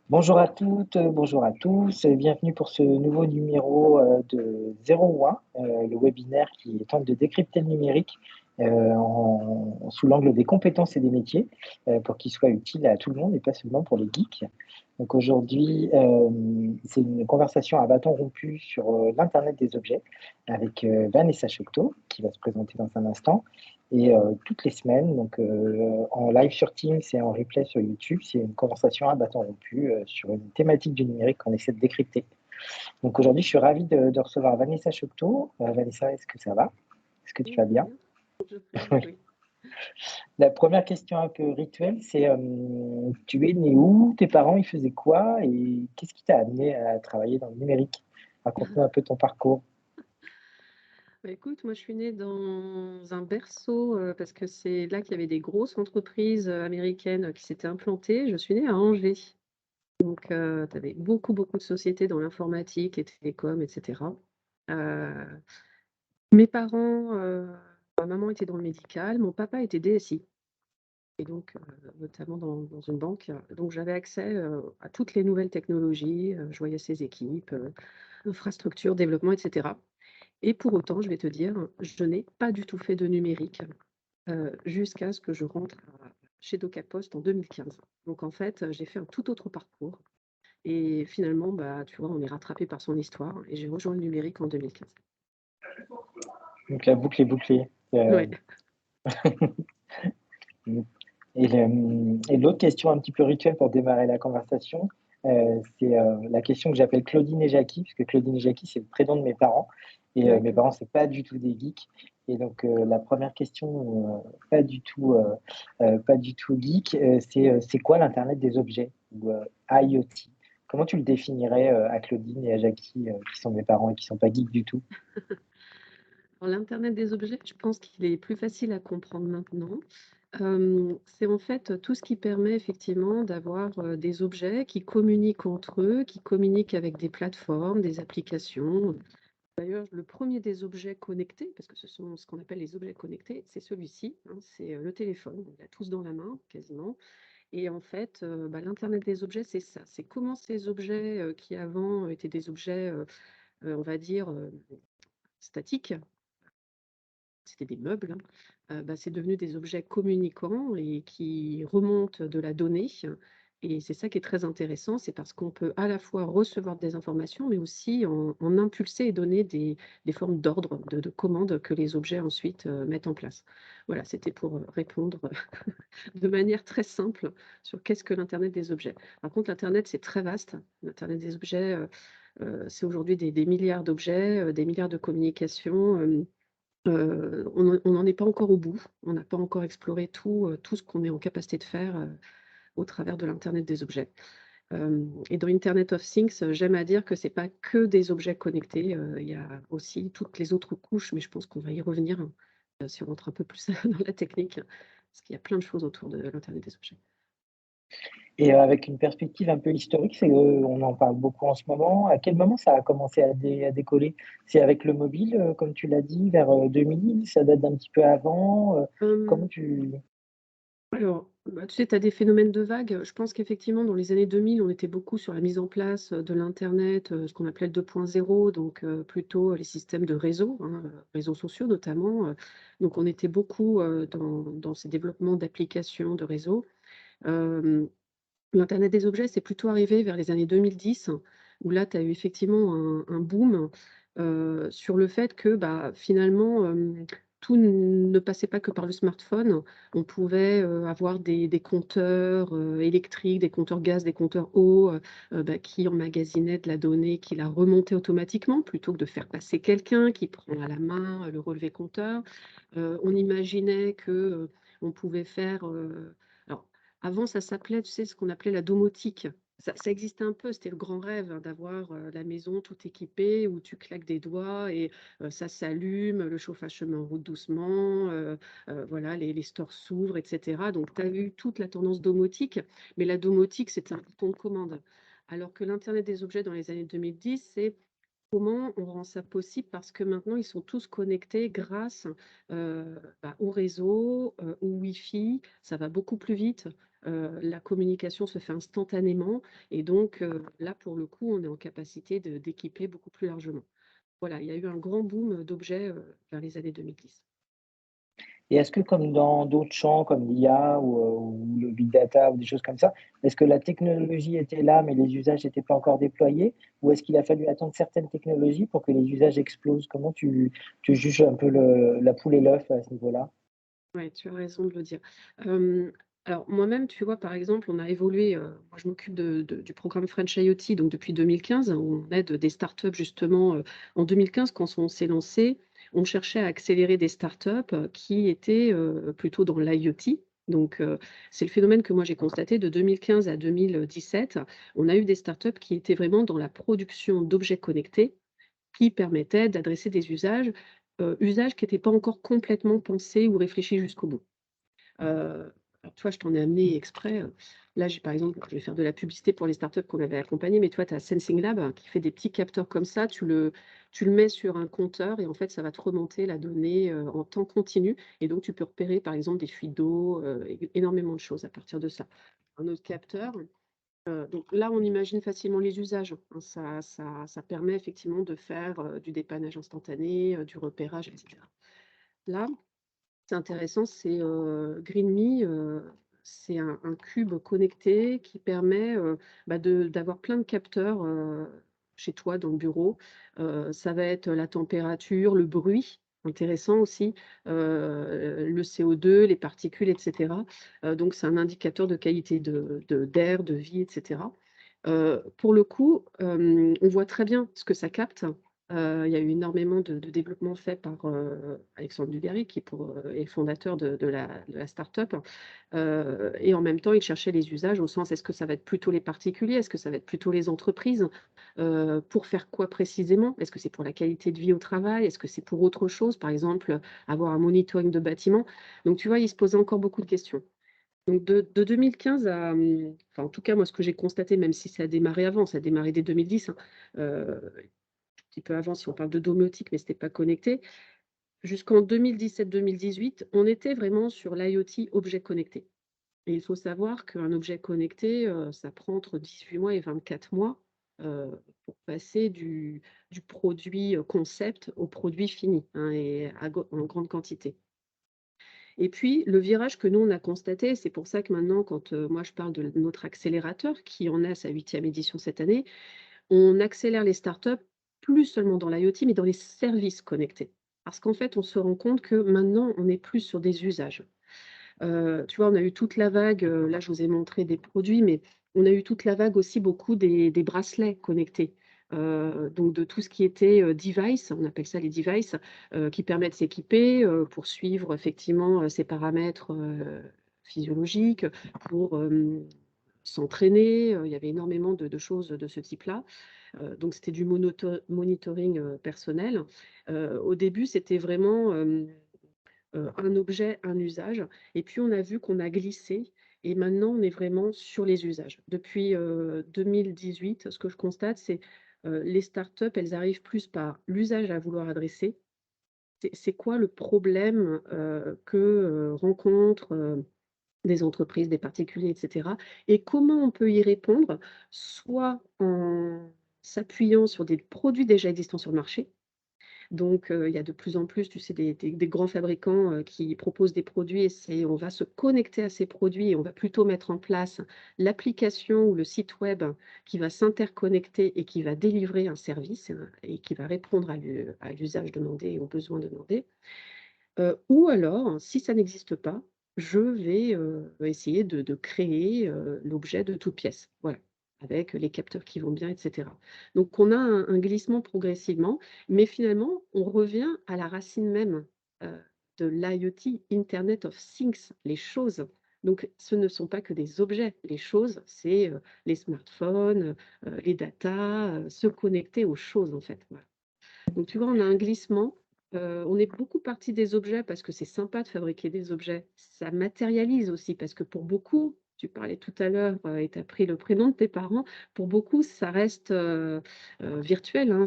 Bonjour à toutes, bonjour à tous, bienvenue pour ce nouveau numéro, de 01, le webinaire qui tente de décrypter le numérique, sous l'angle des compétences et des métiers, pour qu'il soit utile à tout le monde et pas seulement pour les geeks. Donc aujourd'hui, c'est une conversation à bâton rompu sur, l'internet des objets avec, Vanessa Chocteau qui va se présenter dans un instant et toutes les semaines, donc en live sur Teams et en replay sur YouTube, c'est une conversation à bâton rompu sur une thématique du numérique qu'on essaie de décrypter. Donc aujourd'hui, je suis ravi de recevoir Vanessa Chocteau. Vanessa, est-ce que ça va? Est-ce que tu Oui, vas très bien? bien. Je fais Oui. oui. La première question un peu rituelle, c'est tu es né où? Tes parents, ils faisaient quoi? Et qu'est-ce qui t'a amené à travailler dans le numérique? Raconte-nous un peu ton parcours. Bah, écoute, moi, je suis née dans un berceau, parce que c'est là qu'il y avait des grosses entreprises, américaines, qui s'étaient implantées. Je suis née à Angers. Donc, tu avais beaucoup, beaucoup de sociétés dans l'informatique et télécom et cetera. Heu, Mes parents, ma maman était dans le médical, mon papa était DSI et donc, notamment dans une banque. Donc j'avais accès, à toutes les nouvelles technologies, je voyais ses équipes, infrastructure, développement et cetera. Et pour autant, je vais te dire, je n'ai pas du tout fait de numérique, jusqu'à ce que je rentre chez DocaPost en 2015. Donc en fait, j'ai fait un tout autre parcours et finalement, bah, tu vois, on est rattrapé par son histoire et j'ai rejoint le numérique en 2015. Donc la boucle est bouclée. Ouais. Mmh. Et l'autre question un petit peu rituelle pour démarrer la conversation, c'est, la question que j'appelle Claudine et Jackie, puisque Claudine et Jackie, c'est le prénom de mes parents et mes D'accord. parents, c'est pas du tout des geeks et donc la première question, pas du tout geek, c'est quoi l'internet des objets ou IoT? Comment tu le définirais, à Claudine et à Jackie, qui sont mes parents et qui sont pas geeks du tout? Alors l'internet des objets, je pense qu'il est plus facile à comprendre maintenant. C'est en fait tout ce qui permet effectivement d'avoir, des objets qui communiquent entre eux, qui communiquent avec des plateformes, des applications. D'ailleurs, le premier des objets connectés, parce que ce sont ce qu'on appelle les objets connectés, c'est celui-ci, hein, c'est, le téléphone. On l'a tous dans la main quasiment et en fait, bah, l'internet des objets, c'est ça. C'est comment ces objets, qui avant étaient des objets, on va dire, statiques, c'était des meubles, hein, bah, c'est devenu des objets communicants et qui remontent de la donnée et c'est ça qui est très intéressant, c'est parce qu'on peut à la fois recevoir des informations, mais aussi en impulser et donner des formes d'ordre, de commandes que les objets ensuite, mettent en place. Voilà, c'était pour, répondre de manière très simple sur qu'est-ce que l'internet des objets. Par contre, l'internet, c'est très vaste. L'internet des objets, c'est aujourd'hui des milliards d'objets, des milliards de communications, on n'en est pas encore au bout. On n'a pas encore exploré tout ce qu'on est en capacité de faire, au travers de l'internet des objets. Et dans Internet of Things, j'aime à dire que c'est pas que des objets connectés, il y a aussi toutes les autres couches, mais je pense qu'on va y revenir, si on rentre un peu plus dans la technique, parce qu'il y a plein de choses autour de l'internet des objets. Et avec une perspective un peu historique, c'est, on en parle beaucoup en ce moment. À quel moment ça a commencé à décoller? C'est avec le mobile, comme tu l'as dit, vers, 2000? Ça date d'un petit peu avant? Comment Hem tu Alors, bah, tu sais, tu as des phénomènes de vagues. Je pense qu'effectivement, dans les années 2000, on était beaucoup sur la mise en place de l'Internet, ce qu'on appelait le 2.0, donc plutôt les systèmes de réseau, hein, réseaux sociaux notamment. Donc, on était beaucoup dans ces développements d'applications, de réseaux. Euh, L'Internet des objets, c'est plutôt arrivé vers les années 2010, où là, tu as eu effectivement un boom, sur le fait que, bah, finalement, tout ne passait pas que par le smartphone. On pouvait, avoir des compteurs, électriques, des compteurs gaz, des compteurs eau, bah, qui emmagasinaient de la donnée, qui la remontaient automatiquement, plutôt que de faire passer quelqu'un qui prend à la main, le relevé compteur. On imaginait que, on pouvait faire, alors avant, ça s'appelait, tu sais, ce qu'on appelait la domotique. Ça existait un peu, c'était le grand rêve, hein, d'avoir, la maison tout équipée où tu claques des doigts et ça s'allume, le chauffage se met en route doucement, voilà, les stores s'ouvrent et cetera. Donc tu as eu toute la tendance domotique, mais la domotique, c'était un bouton de commande. Alors que l'internet des objets dans les années 2010, c'est Comment on rend ça possible? Parce que maintenant, ils sont tous connectés grâce, au réseau, au Wi-Fi. Ça va beaucoup plus vite, la communication se fait instantanément et donc là, pour le coup, on est en capacité d'équiper beaucoup plus largement. Voilà, il y a eu un grand boom d'objets, vers les années 2010. Et est-ce que comme dans d'autres champs comme l'IA ou le big data ou des choses comme ça, est-ce que la technologie était là, mais les usages n'étaient pas encore déployés? Ou est-ce qu'il a fallu attendre certaines technologies pour que les usages explosent? Comment tu juges un peu la poule et l'œuf à ce niveau-là? Ouais, tu as raison de le dire. Hem, alors moi-même, tu vois, par exemple, on a évolué, moi je m'occupe du programme French IoT donc depuis 2015, où on aide des startups justement, en 2015 quand on s'est lancé, on cherchait à accélérer des startups, qui étaient, plutôt dans l'IoT. Donc c'est le phénomène que moi j'ai constaté de 2015 à 2017. On a eu des startups qui étaient vraiment dans la production d'objets connectés qui permettaient d'adresser des usages qui n'étaient pas encore complètement pensés ou réfléchis jusqu'au bout. Alors tu vois, je t'en ai amené exprès, là, j'ai par exemple, je vais faire de la publicité pour les startups qu'on avait accompagnées, mais toi, tu as Sensing Lab qui fait des petits capteurs comme ça, tu le mets sur un compteur et en fait, ça va te remonter la donnée, en temps continu et donc tu peux repérer, par exemple, des fuites d'eau, énormément de choses à partir de ça. Un autre capteur, donc là, on imagine facilement les usages, hein. Ça permet effectivement de faire, du dépannage instantané, du repérage et cetera. Là, c'est intéressant, c'est, GreenMe, c'est un cube connecté qui permet, d'avoir plein de capteurs, chez toi dans le bureau. Ça va être la température, le bruit, intéressant aussi, le CO2, les particules et cetera. Donc c'est un indicateur de qualité d'air, de vie et cetera. Pour le coup, on voit très bien ce que ça capte. Il y a eu énormément de développement fait par, Alexandre Dugarry qui est le fondateur de la start-up. Et en même temps, il cherchait les usages au sens, est-ce que ça va être plutôt les particuliers? Est-ce que ça va être plutôt les entreprises? Pour faire quoi précisément? Est-ce que c'est pour la qualité de vie au travail? Est-ce que c'est pour autre chose? Par exemple, avoir un monitoring de bâtiment? Donc tu vois, il se posait encore beaucoup de questions. Donc de 2015 à, enfin en tout cas moi ce que j'ai constaté, même si ça a démarré avant, ça a démarré dès 2010, hein, un petit peu avant si on parle de domotique, mais c'était pas connecté. Jusqu'en 2017-2018, on était vraiment sur l'IoT objet connecté et il faut savoir qu'un objet connecté, ça prend entre 18 mois et 24 mois, pour passer du produit, concept au produit fini, hein et en grande quantité. Et puis, le virage que nous, on a constaté, c'est pour ça que maintenant, quand, moi je parle de notre accélérateur qui en est à sa 8e édition cette année, on accélère les startups, plus seulement dans l'IoT, mais dans les services connectés. Parce qu'en fait, on se rend compte que maintenant, on est plus sur des usages. Tu vois, on a eu toute la vague, là je vous ai montré des produits, mais on a eu toute la vague aussi beaucoup des bracelets connectés. Donc de tout ce qui était, device, on appelle ça les devices, qui permettent de s'équiper, pour suivre effectivement, ses paramètres, physiologiques, pour, s'entraîner, il y avait énormément de choses de ce type-là. Donc c'était du monitoring, personnel. Au début, c'était vraiment, un objet, un usage et puis on a vu qu'on a glissé et maintenant on est vraiment sur les usages. Depuis, 2018, ce que je constate, c'est, les startups, elles arrivent plus par l'usage à vouloir adresser. C'est quoi le problème, que, rencontrent, des entreprises, des particuliers et cetera et comment on peut y répondre? Soit en s'appuyant sur des produits déjà existants sur le marché, donc, il y a de plus en plus, tu sais, des grands fabricants, qui proposent des produits et c'est on va se connecter à ces produits et on va plutôt mettre en place l'application ou le site web qui va s'interconnecter et qui va délivrer un service, et qui va répondre à l'usage demandé et aux besoins demandés. Ou alors, si ça n'existe pas, je vais, essayer de créer, l'objet de toutes pièces. Voilà, avec les capteurs qui vont bien et cetera. Donc on a un glissement progressivement, mais finalement, on revient à la racine même, heu, de l'IoT, Internet of Things, les choses. Donc ce ne sont pas que des objets. Les choses, c'est, les smartphones, les datas, se connecter aux choses, en fait, voilà. Donc tu vois, on a un glissement, on est beaucoup parti des objets parce que c'est sympa de fabriquer des objets. Ça matérialise aussi parce que pour beaucoup, tu parlais tout à l'heure, et tu as pris le prénom de tes parents. Pour beaucoup, ça reste, virtuel, hein.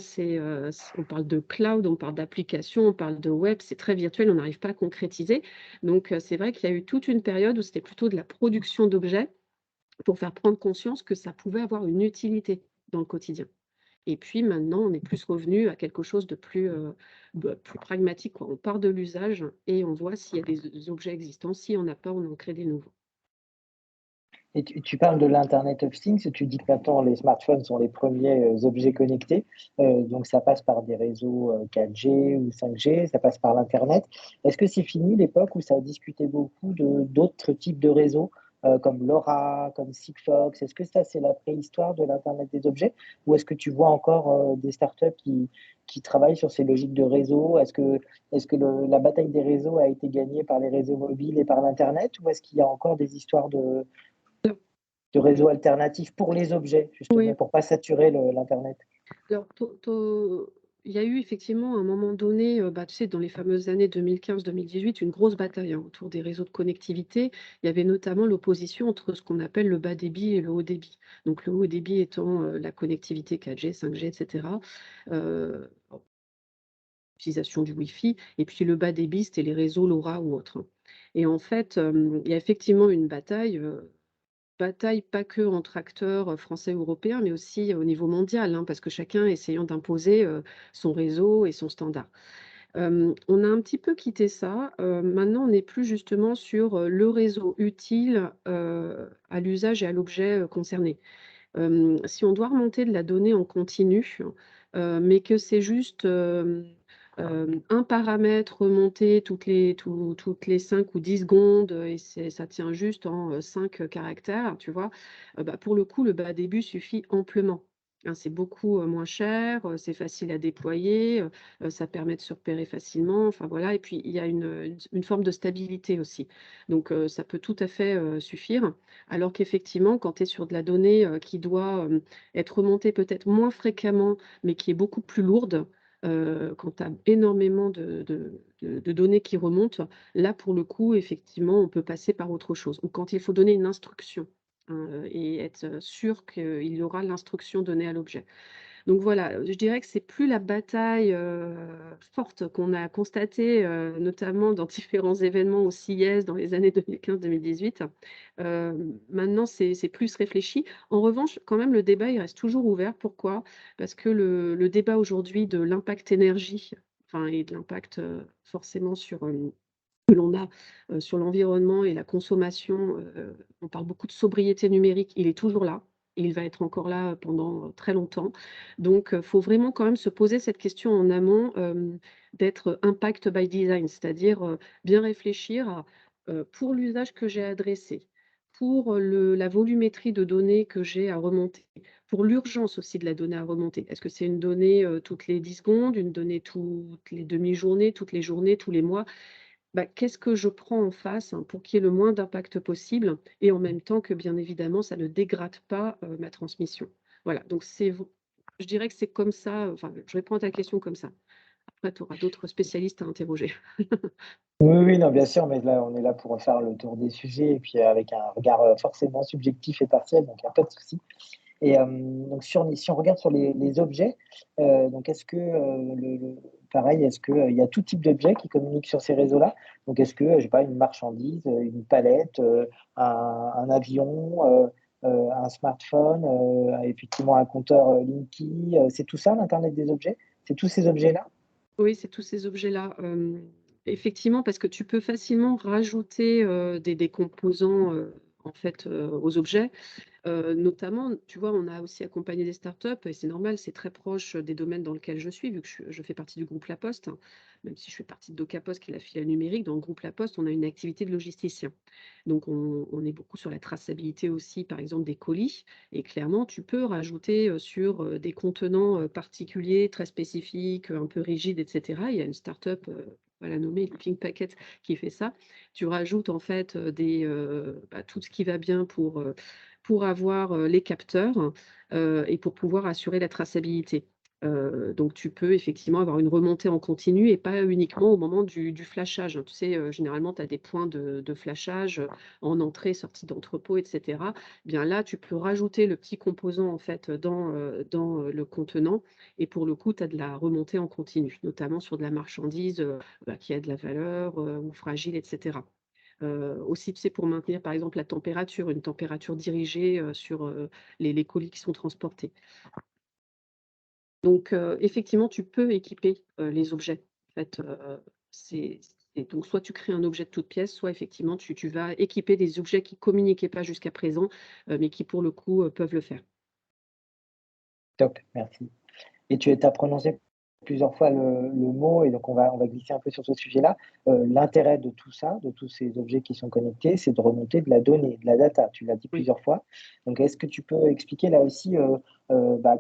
On parle de cloud, on parle d'application, on parle de web, c'est très virtuel, on n'arrive pas à concrétiser. Donc, c'est vrai qu'il y a eu toute une période où c'était plutôt de la production d'objets pour faire prendre conscience que ça pouvait avoir une utilité dans le quotidien. Et puis maintenant, on est plus revenu à quelque chose de plus, plus pragmatique, quoi. On part de l'usage et on voit s'il y a des objets existants. S'il y en a pas, on en crée des nouveaux. Et tu parles de l'Internet of Things, tu dis que maintenant les smartphones sont les premiers, objets connectés, donc ça passe par des réseaux, 4G ou 5G, ça passe par l'internet. Est-ce que c'est fini l'époque où ça discutait beaucoup de d'autres types de réseaux, comme LoRa, comme Sigfox? Est-ce que ça, c'est la préhistoire de l'internet des objets? Ou est-ce que tu vois encore, des startups qui travaillent sur ces logiques de réseau? Est-ce que la bataille des réseaux a été gagnée par les réseaux mobiles et par l'internet? Ou est-ce qu'il y a encore des histoires de réseaux alternatifs pour les objets, justement, Oui. pour pas saturer l'internet. Alors, il y a eu effectivement à un moment donné, bah, tu sais, dans les fameuses années 2015-2018, une grosse bataille, hein, autour des réseaux de connectivité. Il y avait notamment l'opposition entre ce qu'on appelle le bas débit et le haut débit. Donc le haut débit étant, la connectivité 4G, 5G et cetera, utilisation du Wi-Fi, et puis le bas débit, c'était les réseaux LoRa ou autres, hein. Et en fait, il y a effectivement une bataille pas que entre acteurs, français ou européens, mais aussi au niveau mondial, hein, parce que chacun essayant d'imposer, son réseau et son standard. On a un petit peu quitté ça, maintenant on est plus justement sur, le réseau utile, à l'usage et à l'objet, concerné. Si on doit remonter de la donnée en continu, mais que c'est juste, un paramètre remonté toutes les 5 ou 10 secondes, et ça tient juste en, 5 caractères, tu vois? Bah, pour le coup, le bas début suffit amplement, hein. C'est beaucoup, moins cher, c'est facile à déployer, ça permet de se repérer facilement, enfin voilà, et puis il y a une forme de stabilité aussi. Donc ça peut tout à fait, suffire. Alors qu'effectivement, quand tu es sur de la donnée, qui doit, être remontée peut-être moins fréquemment, mais qui est beaucoup plus lourde, quand tu as énormément de données qui remontent, là, pour le coup, effectivement, on peut passer par autre chose. Ou quand il faut donner une instruction, hein, et être sûr qu'il y aura l'instruction donnée à l'objet. Donc voilà, je dirais que c'est plus la bataille, forte qu'on a constatée, notamment dans différents événements au CIS dans les années 2015-2018. Maintenant c'est plus réfléchi. En revanche, quand même, le débat, il reste toujours ouvert. Pourquoi? Parce que le débat aujourd'hui de l'impact énergie, enfin et de l'impact, forcément que l'on a, sur l'environnement et la consommation, on parle beaucoup de sobriété numérique, il est toujours là et il va être encore là pendant, très longtemps. Donc, faut vraiment quand même se poser cette question en amont, d'être impact by design, c'est-à-dire, bien réfléchir à, pour l'usage que j'ai adressé, pour, la volumétrie de données que j'ai à remonter, pour l'urgence aussi de la donnée à remonter. Est-ce que c'est une donnée, toutes les 10 secondes, une donnée toutes les demi-journées, toutes les journées, tous les mois? Bah, qu'est-ce que je prends en face, hein, pour qu'il y ait le moins d'impact possible et en même temps que, bien évidemment, ça ne dégrade pas, ma transmission. Voilà, donc je dirais que c'est comme ça, enfin, je réponds à ta question comme ça. Après, tu auras d'autres spécialistes à interroger. Oui, oui, non, bien sûr, mais là, on est là pour faire le tour des sujets et puis, avec un regard, forcément subjectif et partiel, donc il y a pas de souci. Et donc si on regarde sur les objets, donc est-ce que, pareil, est-ce que, il y a tout type d'objets qui communiquent sur ces réseaux-là? Donc est-ce que, je sais pas, une marchandise, une palette, un avion, un smartphone, effectivement un compteur, Linky, c'est tout ça l'internet des objets? C'est tous ces objets-là? Oui, c'est tous ces objets-là, effectivement, parce que tu peux facilement rajouter, des composants, en fait, aux objets. Notamment, tu vois, on a aussi accompagné des startups et c'est normal, c'est très proche, des domaines dans lesquels je suis, vu que je fais partie du groupe La Poste, hein. Même si je fais partie de Docapost, qui est la filiale numérique, dans le groupe La Poste, on a une activité de logisticien. Donc on est beaucoup sur la traçabilité aussi, par exemple, des colis, et clairement, tu peux rajouter, sur, des contenants, particuliers, très spécifiques, un peu rigides et cetera. Il y a une startup, on va la nommer Pink Packet, qui fait ça. Tu rajoutes en fait, bah, tout ce qui va bien pour avoir, les capteurs, et pour pouvoir assurer la traçabilité. Donc tu peux effectivement avoir une remontée en continu et pas uniquement au moment du flashage, hein. Tu sais, généralement, tu as des points de flashage, en entrée, sortie d'entrepôt et cetera. Bien là, tu peux rajouter le petit composant, en fait, dans le contenant et pour le coup, tu as de la remontée en continu, notamment sur de la marchandise, qui a de la valeur, ou fragile et cetera. Aussi, tu sais, pour maintenir, par exemple, la température, une température dirigée, sur, les colis qui sont transportés. Donc, effectivement, tu peux équiper, les objets. En fait, c'est donc soit tu crées un objet de toute pièce, soit effectivement tu vas équiper des objets qui communiquaient pas jusqu'à présent, mais qui pour le coup, peuvent le faire. Top, merci. Et tu as prononcé plusieurs fois le mot et donc on va glisser un peu sur ce sujet-là. L'intérêt de tout ça, de tous ces objets qui sont connectés, c'est de remonter de la donnée, de la data. Tu l'as dit Oui. plusieurs fois. Donc est-ce que tu peux expliquer là aussi,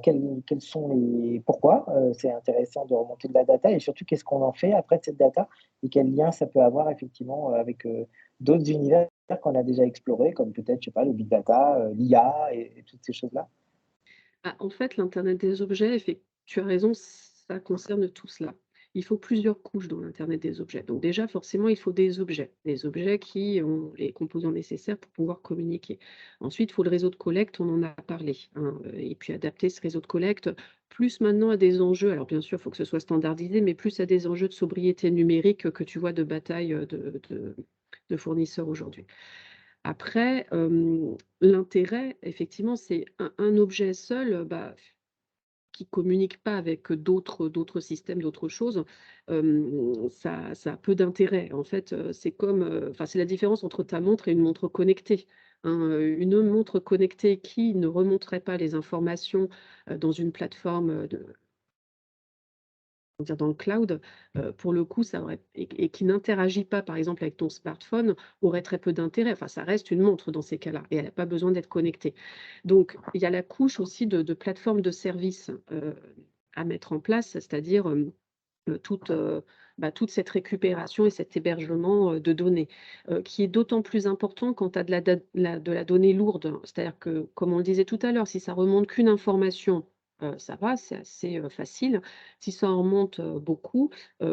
quels sont les pourquoi, c'est intéressant de remonter de la data et surtout qu'est-ce qu'on en fait après de cette data et quel lien ça peut avoir effectivement, avec, d'autres univers qu'on a déjà explorés comme peut-être, je sais pas, le big data, l'IA et toutes ces choses-là? Ah, en fait, l'internet des objets, tu as raison, ça concerne tout cela. Il faut plusieurs couches dans l'internet des objets. Donc déjà, forcément, il faut des objets qui ont les composants nécessaires pour pouvoir communiquer. Ensuite, il faut le réseau de collecte, on en a parlé, hein, et puis adapter ce réseau de collecte plus maintenant à des enjeux. Alors bien sûr, il faut que ce soit standardisé, mais plus à des enjeux de sobriété numérique que tu vois de bataille de fournisseurs aujourd'hui. Après, l'intérêt, effectivement, c'est un objet seul, qui communique pas avec d'autres systèmes, d'autres choses, ça a peu d'intérêt. En fait, c'est comme, enfin, c'est la différence entre ta montre et une montre connectée, hein. Une montre connectée qui ne remonterait pas les informations, dans une plateforme, dire dans le cloud, pour le coup, ça aurait et qui n'interagit pas, par exemple, avec ton smartphone, aurait très peu d'intérêt. Enfin, ça reste une montre dans ces cas-là et elle a pas besoin d'être connectée. Donc il y a la couche aussi de plateformes de services, à mettre en place, c'est-à-dire, toute, toute cette récupération et cet hébergement, de données, qui est d'autant plus important quand tu as de la donnée lourde. C'est-à-dire que, comme on le disait tout à l'heure, si ça remonte qu'une information, ça va, c'est assez, facile. Si ça en remonte, beaucoup,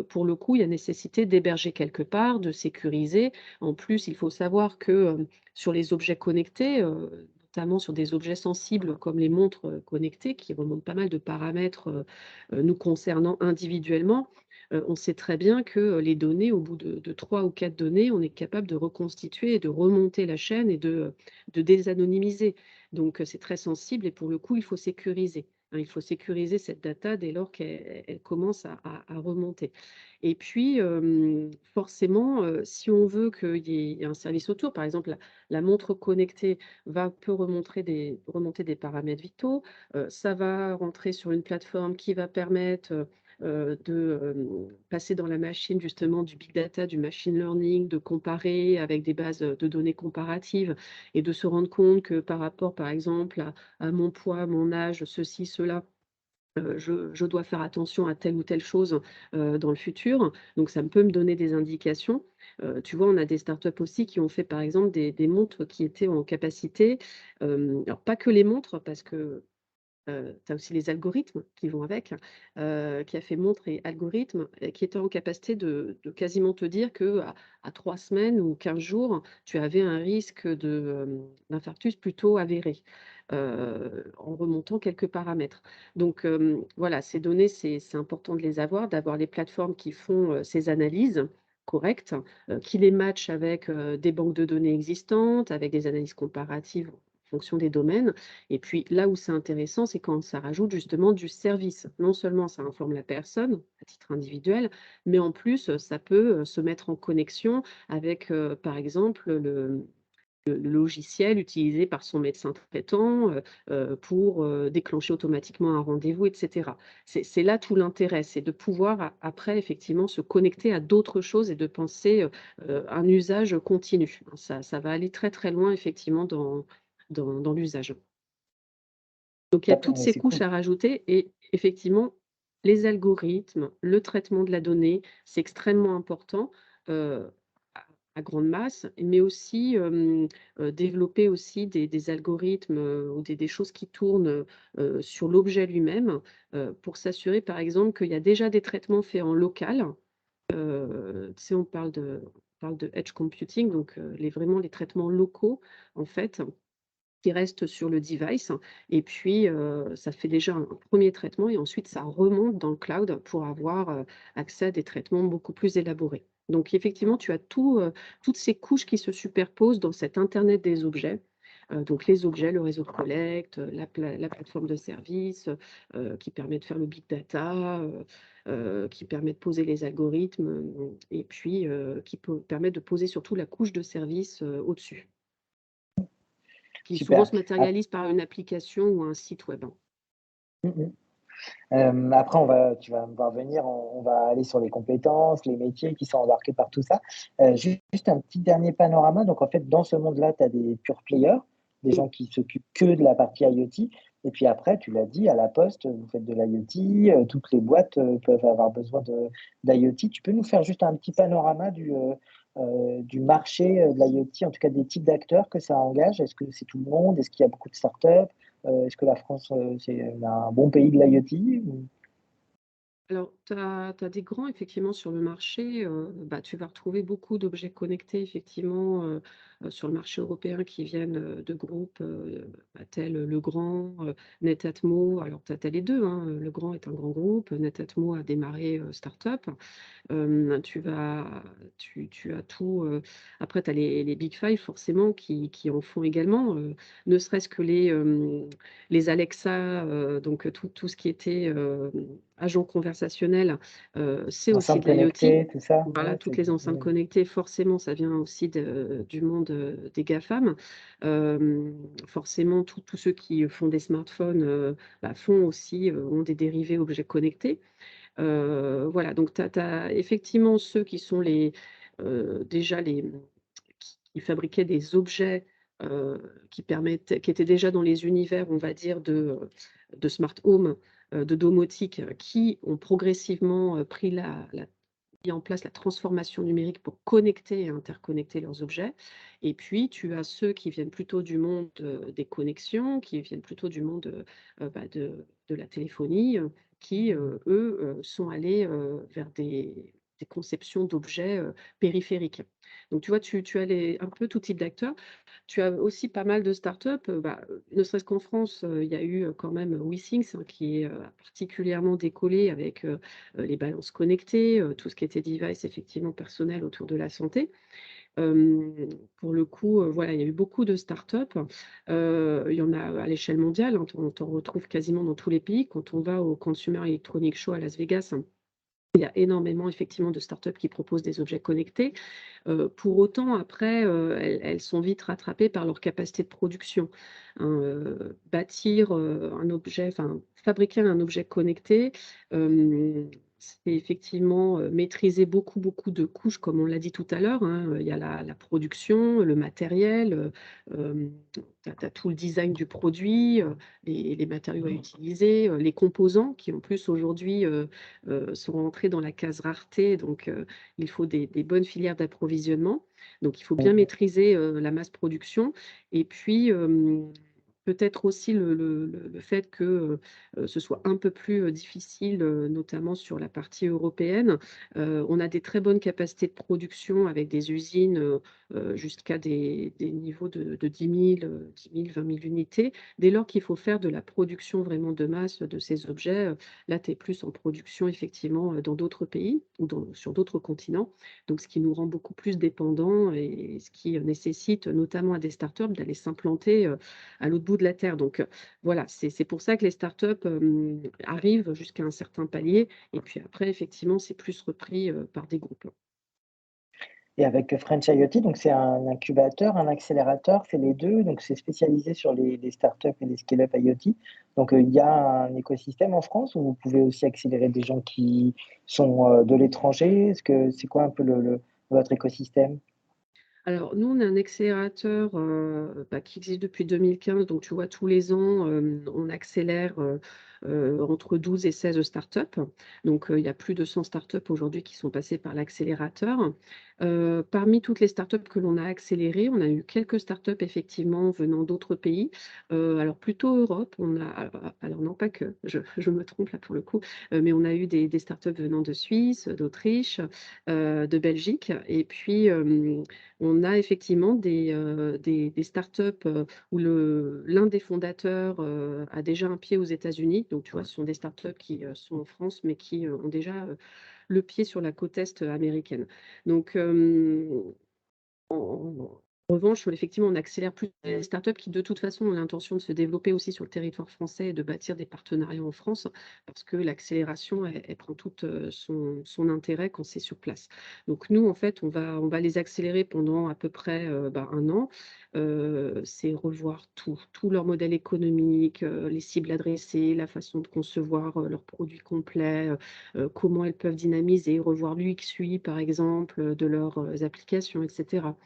pour le coup, il y a nécessité d'héberger quelque part, de sécuriser. En plus, il faut savoir que, sur les objets connectés, notamment sur des objets sensibles comme les montres, connectées qui remontent pas mal de paramètres, nous concernant individuellement, on sait très bien que, les données, au bout de 3 ou 4 données, on est capable de reconstituer et de remonter la chaîne et de désanonymiser. Donc, c'est très sensible et pour le coup, il faut sécuriser, hein. Il faut sécuriser cette data dès lors qu'elle commence à remonter. Et puis, forcément, si on veut qu'il y ait un service autour, par exemple, la montre connectée peut remonter des paramètres vitaux, ça va rentrer sur une plateforme qui va permettre, passer dans la machine justement du big data, du machine learning, de comparer avec des bases, de données comparatives et de se rendre compte que par rapport, par exemple, à mon poids, mon âge, ceci, cela, je dois faire attention à telle ou telle chose, dans le futur. Donc ça peut me donner des indications. Tu vois, on a des startups aussi qui ont fait, par exemple, des montres qui étaient en capacité, alors pas que les montres parce que tu as aussi les algorithmes qui vont avec, qui a fait montre et algorithme, qui était en capacité de quasiment te dire qu'à 3 semaines ou 15 jours, tu avais un risque d'infarctus plutôt avéré, en remontant quelques paramètres. Donc, voilà, ces données, c'est important de les avoir, d'avoir les plateformes qui font, ces analyses correctes, qui les matchent avec, des banques de données existantes, avec des analyses comparatives en fonction des domaines et puis là où c'est intéressant, c'est quand ça rajoute justement du service. Non seulement ça informe la personne à titre individuel, mais en plus, ça peut, se mettre en connexion avec, par exemple, le logiciel utilisé par son médecin traitant, pour, déclencher automatiquement un rendez-vous et cetera. C'est là tout l'intérêt, c'est de pouvoir après effectivement se connecter à d'autres choses et de penser, un usage continu. Ça va aller très, très loin effectivement dans l'usage. Donc il y a Top, toutes ces c'est couches cool. à rajouter et effectivement, les algorithmes, le traitement de la donnée, c'est extrêmement important, heu, à grande masse, mais aussi développer aussi des algorithmes ou des choses qui tournent sur l'objet lui-même pour s'assurer, par exemple, qu'il y a déjà des traitements faits en local. Tu sais, on parle de edge computing, donc vraiment les traitements locaux, en fait, qui restent sur le device et puis ça fait déjà un 1er traitement et ensuite ça remonte dans le cloud pour avoir accès à des traitements beaucoup plus élaborés. Donc effectivement, tu as toutes ces couches qui se superposent dans cet internet des objets. Donc les objets, le réseau de collecte, la plateforme de service, qui permet de faire le big data, qui permet de poser les algorithmes, et puis qui peut permettre de poser surtout la couche de service au-dessus. Qui souvent Super. se matérialise par une application ou un site web, hein. Mmh mh. Après tu vas me voir venir, on va aller sur les compétences, les métiers qui sont embarqués par tout ça. Juste un petit dernier panorama. Donc en fait, dans ce monde-là, tu as des pure players, des Mmh. gens qui s'occupent que de la partie IoT et puis après, tu l'as dit, à la poste, vous faites de l'IoT, toutes les boîtes, peuvent avoir besoin d'IoT. Tu peux nous faire juste un petit panorama du marché, de l'IoT, en tout cas des types d'acteurs que ça engage? Est-ce que c'est tout le monde? Est-ce qu'il y a beaucoup de startups? Est-ce que la France, c'est un bon pays de l'IoT ou? Alors, tu as des grands effectivement sur le marché, bah, tu vas retrouver beaucoup d'objets connectés effectivement, sur le marché européen qui viennent, de groupes, bah, tels Legrand, Netatmo. Alors tu as les 2, hein, Legrand est un grand groupe, Netatmo a démarré, start-up. Tu as tout, après tu as les big five forcément qui en font également, ne serait-ce que les Alexa, donc tout ce qui était, agent conversationnel, c'est aussi Enceintes de l'IoT. connectées, tout ça? Voilà, Ouais, toutes les enceintes connectées, forcément, ça vient aussi du monde, des GAFAM. Forcément, tous ceux qui font des smartphones, bah, font aussi, ont des dérivés objets connectés. Voilà, donc tu as effectivement ceux qui sont déjà qui fabriquaient des objets, qui étaient déjà dans les univers, on va dire, de smart home, de domotique, qui ont progressivement, mis en place la transformation numérique pour connecter et interconnecter leurs objets. Et puis, tu as ceux qui viennent plutôt du monde des connexions, qui viennent plutôt du monde bah, de la téléphonie, qui, eux, sont allés vers des conceptions d'objets périphériques. Donc, tu vois, tu as un peu tout type d'acteurs. Tu as aussi pas mal de startups, bah, ne serait-ce qu'en France, il y a eu quand même WeThings, hein, qui est particulièrement décollé avec les balances connectées, tout ce qui était device effectivement personnel autour de la santé. Pour le coup, voilà, il y a eu beaucoup de startups. Il y en a à l'échelle mondiale, hein, tu en retrouves quasiment dans tous les pays. Quand on va au Consumer Electronics Show à Las Vegas, il y a énormément effectivement de startups qui proposent des objets connectés. Pour autant, après, elles sont vite rattrapées par leur capacité de production, hein, bâtir, un objet, enfin, fabriquer un objet connecté, c'est effectivement, maîtriser beaucoup, beaucoup de couches comme on l'a dit tout à l'heure, hein. Il y a la production, le matériel, tu as tout le design du produit, les matériaux à utiliser, les composants qui en plus aujourd'hui, sont rentrés dans la case rareté, donc il faut des bonnes filières d'approvisionnement. Donc il faut bien Mmh. maîtriser, la masse production et puis, peut-être aussi le fait que, ce soit un peu plus, difficile, notamment sur la partie européenne. On a des très bonnes capacités de production avec des usines, jusqu'à des niveaux de 10 000, 20 000 unités. Dès lors qu'il faut faire de la production vraiment de masse de ces objets, là, tu es plus en production effectivement, dans d'autres pays ou sur d'autres continents. Donc ce qui nous rend beaucoup plus dépendants et ce qui, nécessite notamment à des startups d'aller s'implanter, à l'autre bout de la terre. Donc, voilà, c'est pour ça que les startups, arrivent jusqu'à un certain palier et puis après effectivement, c'est plus repris, par des groupes. Et avec French IoT, donc c'est un incubateur, un accélérateur, c'est les 2, donc c'est spécialisé sur les startups et les scale-up IoT. Donc, il y a un écosystème en France où vous pouvez aussi accélérer des gens qui sont, de l'étranger? Est-ce que c'est quoi un peu votre écosystème? Alors nous, on a un accélérateur, bah, qui existe depuis 2015, donc tu vois, tous les ans, on accélère, entre 12 et 16 startups. Donc, il y a plus de 100 startups aujourd'hui qui sont passées par l'accélérateur. Parmi toutes les startups que l'on a accélérées, on a eu quelques startups effectivement venant d'autres pays. Alors plutôt Europe, alors non pas que, je me trompe là pour le coup, mais on a eu des startups venant de Suisse, d'Autriche, de Belgique et puis, on a effectivement des startups, où l'un des fondateurs, a déjà un pied aux États-Unis. Donc tu vois, ce sont des startups qui, sont en France, mais qui, ont déjà, le pied sur la côte est, américaine. Donc, en revanche, effectivement, on accélère plus les startups qui, de toute façon, ont l'intention de se développer aussi sur le territoire français et de bâtir des partenariats en France, parce que l'accélération, elle prend toute, son intérêt quand c'est sur place. Donc nous, en fait, on va les accélérer pendant à peu près, 1 an. C'est revoir tout leur modèle économique, les cibles adressées, la façon de concevoir, leurs produits complets, comment elles peuvent dynamiser, revoir l'UX/UI, par exemple, de leurs, applications et cetera.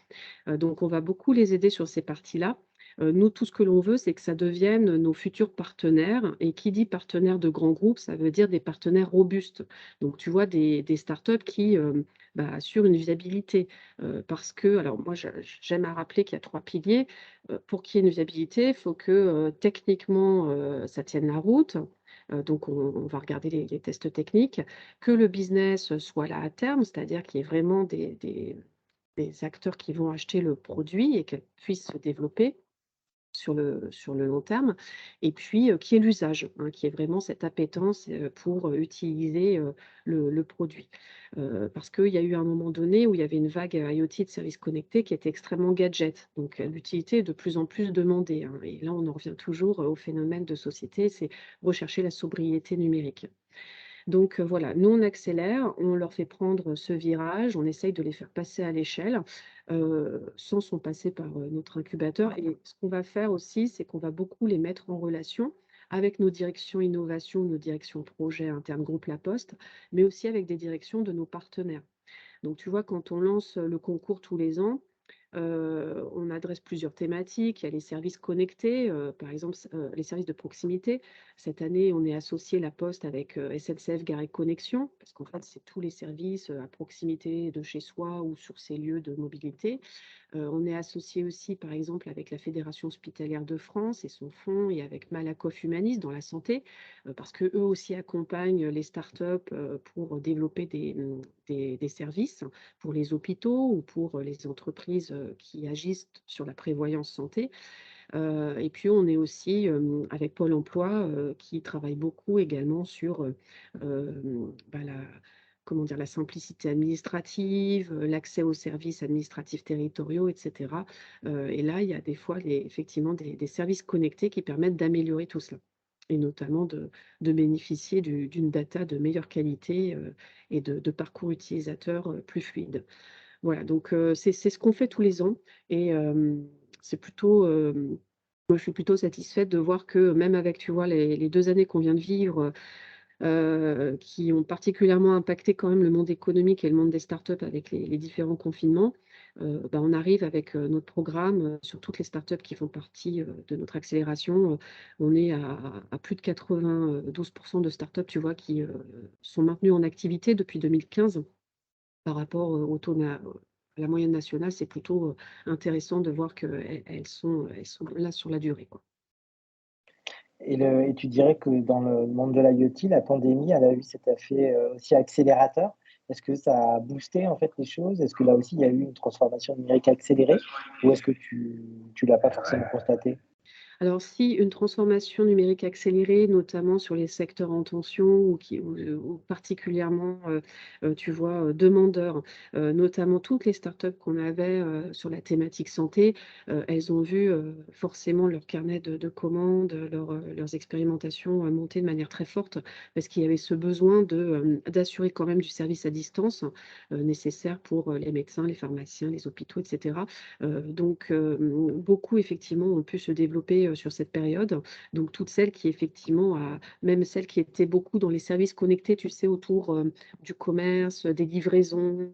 Donc on va beaucoup les aider sur ces parties-là. Nous, tout ce que l'on veut, c'est que ça devienne nos futurs partenaires et qui dit partenaire de grands groupes, ça veut dire des partenaires robustes. Donc tu vois des startups qui, assurent une viabilité, parce que alors moi j'aime à rappeler qu'il y a 3 piliers. Pour qu'il y ait une viabilité, il faut que, techniquement, ça tienne la route. Donc on va regarder les tests techniques, que le business soit là à terme, c'est-à-dire qu'il y ait vraiment des acteurs qui vont acheter le produit et qu'elle puisse se développer sur le long terme et puis, qui est l'usage, hein, qui est vraiment cette appétence, pour, utiliser, le produit. Parce qu'il y a eu un moment donné où il y avait une vague, IoT de services connectés qui était extrêmement gadget. Donc, l'utilité est de plus en plus demandée, hein et là, on en revient toujours, au phénomène de société, c'est rechercher la sobriété numérique. Donc, voilà, nous on accélère, on leur fait prendre ce virage, on essaye de les faire passer à l'échelle, sans passer par, notre incubateur et ce qu'on va faire aussi, c'est qu'on va beaucoup les mettre en relation avec nos directions innovation, nos directions projet internes groupe La Poste, mais aussi avec des directions de nos partenaires. Donc tu vois, quand on lance, le concours tous les ans, on adresse plusieurs thématiques. Il y a les services connectés, par exemple, les services de proximité. Cette année, on est associé La Poste avec, SNCF Gare et Connexion, parce qu'en fait, c'est tous les services, à proximité de chez soi ou sur ces lieux de mobilité. On est associé aussi, par exemple, avec la Fédération hospitalière de France et son fonds et avec Malakoff Humanis dans la santé, parce qu'eux aussi accompagnent les startups, pour développer des services pour les hôpitaux ou pour, les entreprises, qui agissent sur la prévoyance santé. Et puis on est aussi, avec Pôle emploi, qui travaille beaucoup également sur, la comment dire? La simplicité administrative, l'accès aux services administratifs territoriaux et cetera. Et là, il y a des fois effectivement des services connectés qui permettent d'améliorer tout cela et notamment de bénéficier d'une data de meilleure qualité, et de parcours utilisateurs, plus fluides. Voilà, donc c'est ce qu'on fait tous les ans et c'est plutôt, moi je suis plutôt satisfaite de voir que même avec, tu vois, les 2 années qu'on vient de vivre, qui ont particulièrement impacté quand même le monde économique et le monde des startups avec les différents confinements, on arrive avec, notre programme, sur toutes les startups qui font partie, de notre accélération, on est à plus de 92 de startups, tu vois, qui, sont maintenues en activité depuis 2015. Par rapport, au taux à la moyenne nationale, c'est plutôt, intéressant de voir qu'elles sont là sur la durée, quoi. Et tu dirais que dans le monde de l'IoT, la pandémie, elle a eu cet effet, aussi accélérateur? Est-ce que ça a boosté, en fait, les choses? Est-ce que là aussi, il y a eu une transformation numérique accélérée? Ou est-ce que tu l'as pas forcément constaté? Alors si une transformation numérique accélérée, notamment sur les secteurs en tension ou particulièrement, tu vois, demandeurs, notamment toutes les startups qu'on avait, sur la thématique santé, elles ont vu, forcément leur carnet de commandes, leurs expérimentations, monter de manière très forte parce qu'il y avait ce besoin d'assurer quand même du service à distance, nécessaire pour, les médecins, les pharmaciens, les hôpitaux et cetera. Donc beaucoup effectivement ont pu se développer, sur cette période. Donc toutes celles qui effectivement, même celles qui étaient beaucoup dans les services connectés, tu sais, autour du commerce, des livraisons,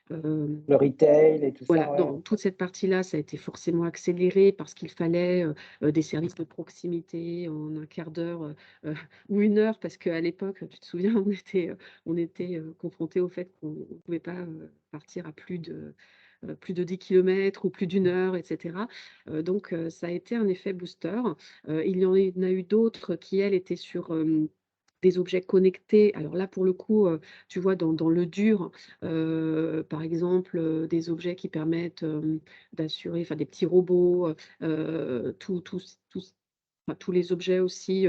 Le retail et tout ça, voilà, ouais. dans toute cette partie-là, ça a été forcément accéléré parce qu'il fallait, des services de proximité en un quart d'heure, ou 1 heure parce qu'à l'époque, tu te souviens, on était confrontés au fait qu'on ne pouvait pas, partir à plus de 10 kilomètres ou plus d'1 heure et cetera. Donc ça a été un effet booster. Il y en a eu d'autres qui, elles, étaient sur, des objets connectés. Alors là, pour le coup, tu vois, dans le dur, par exemple, des objets qui permettent, d'assurer enfin des petits robots, enfin tous les objets aussi,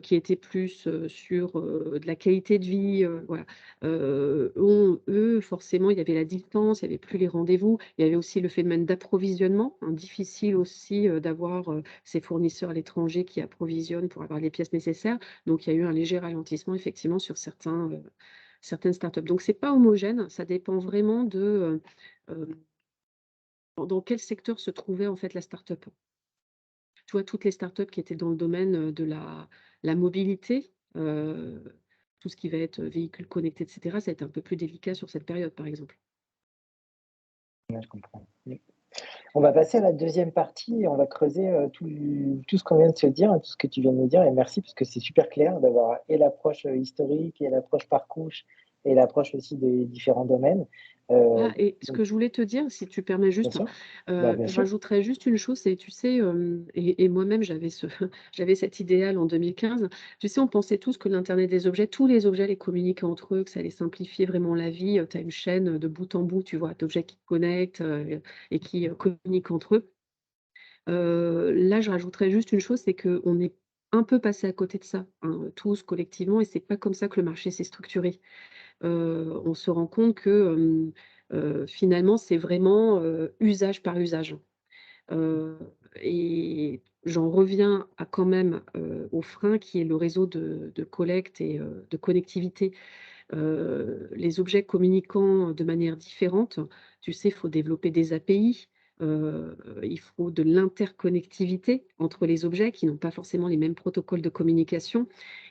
qui étaient plus, sur, de la qualité de vie, voilà. Eux, forcément, il y avait la distance, il y avait plus les rendez-vous. Il y avait aussi le phénomène d'approvisionnement, hein, difficile aussi, d'avoir, ces fournisseurs à l'étranger qui approvisionnent pour avoir les pièces nécessaires. Donc il y a eu un léger ralentissement effectivement sur certaines startups. Donc c'est pas homogène, ça dépend vraiment de, dans quel secteur se trouvait en fait la startup. Tu vois, toutes les startups qui étaient dans le domaine, de la mobilité, tout ce qui va être, véhicules connectés et cetera, ça a été un peu plus délicat sur cette période, par exemple. Ouais, je comprends. On va passer à la deuxième partie et on va creuser, tout ce qu'on vient de se dire, hein, tout ce que tu viens de nous dire et merci parce que c'est super clair d'avoir et l'approche, historique et l'approche par couche et l'approche aussi des différents domaines. Ah Heu, et ce donc que je voulais te dire, si tu permets bien juste, sûr, bah, bien je sûr. rajouterais juste une chose, c'est tu sais, et moi-même j'avais j'avais cet idéal en 2015. Tu sais, on pensait tous que l'internet des objets, tous les objets allaient communiquer entre eux, que ça allait simplifier vraiment la vie. Tu as une chaîne, de bout en bout, tu vois, d'objets qui connectent, et qui, communiquent entre eux. Là, je rajouterais juste une chose, c'est qu'on est un peu passé à côté de ça, hein, tous collectivement et c'est pas comme ça que le marché s'est structuré. On se rend compte que, finalement, c'est vraiment, usage par usage. Heu et j'en reviens à quand même, au frein qui est le réseau de collecte et de connectivité. Les objets communiquant de manière différente, tu sais, il faut développer des API, il faut de l'interconnectivité entre les objets qui n'ont pas forcément les mêmes protocoles de communication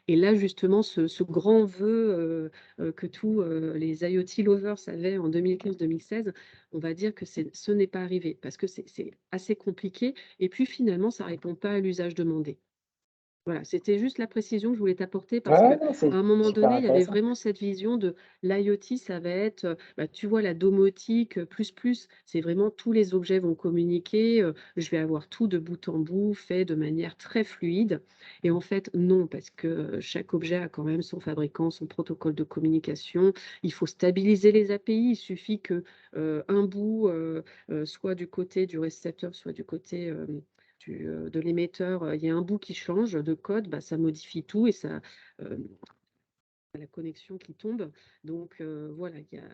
et là, justement, ce grand vœu, que tous, les IoT lovers avaient en 2015-2016, on va dire que ce n'est pas arrivé parce que c'est assez compliqué et puis finalement, ça répond pas à l'usage demandé. Voilà, c'était juste la précision que je voulais t'apporter Ouais, parce ouais, qu'à non, c'est un moment super donné, il y avait intéressant. vraiment cette vision de l'IoT, ça va être, bah, tu vois, la domotique, plus, c'est vraiment tous les objets vont communiquer, je vais avoir tout de bout en bout fait de manière très fluide et en fait, non, parce que, chaque objet a quand même son fabricant, son protocole de communication. Il faut stabiliser les API, il suffit que, un bout, soit du côté du récepteur, soit du côté, de l'émetteur, il y a un bout qui change de code, bah, ça modifie tout et ça, hem, la connexion qui tombe. Donc voilà, il y a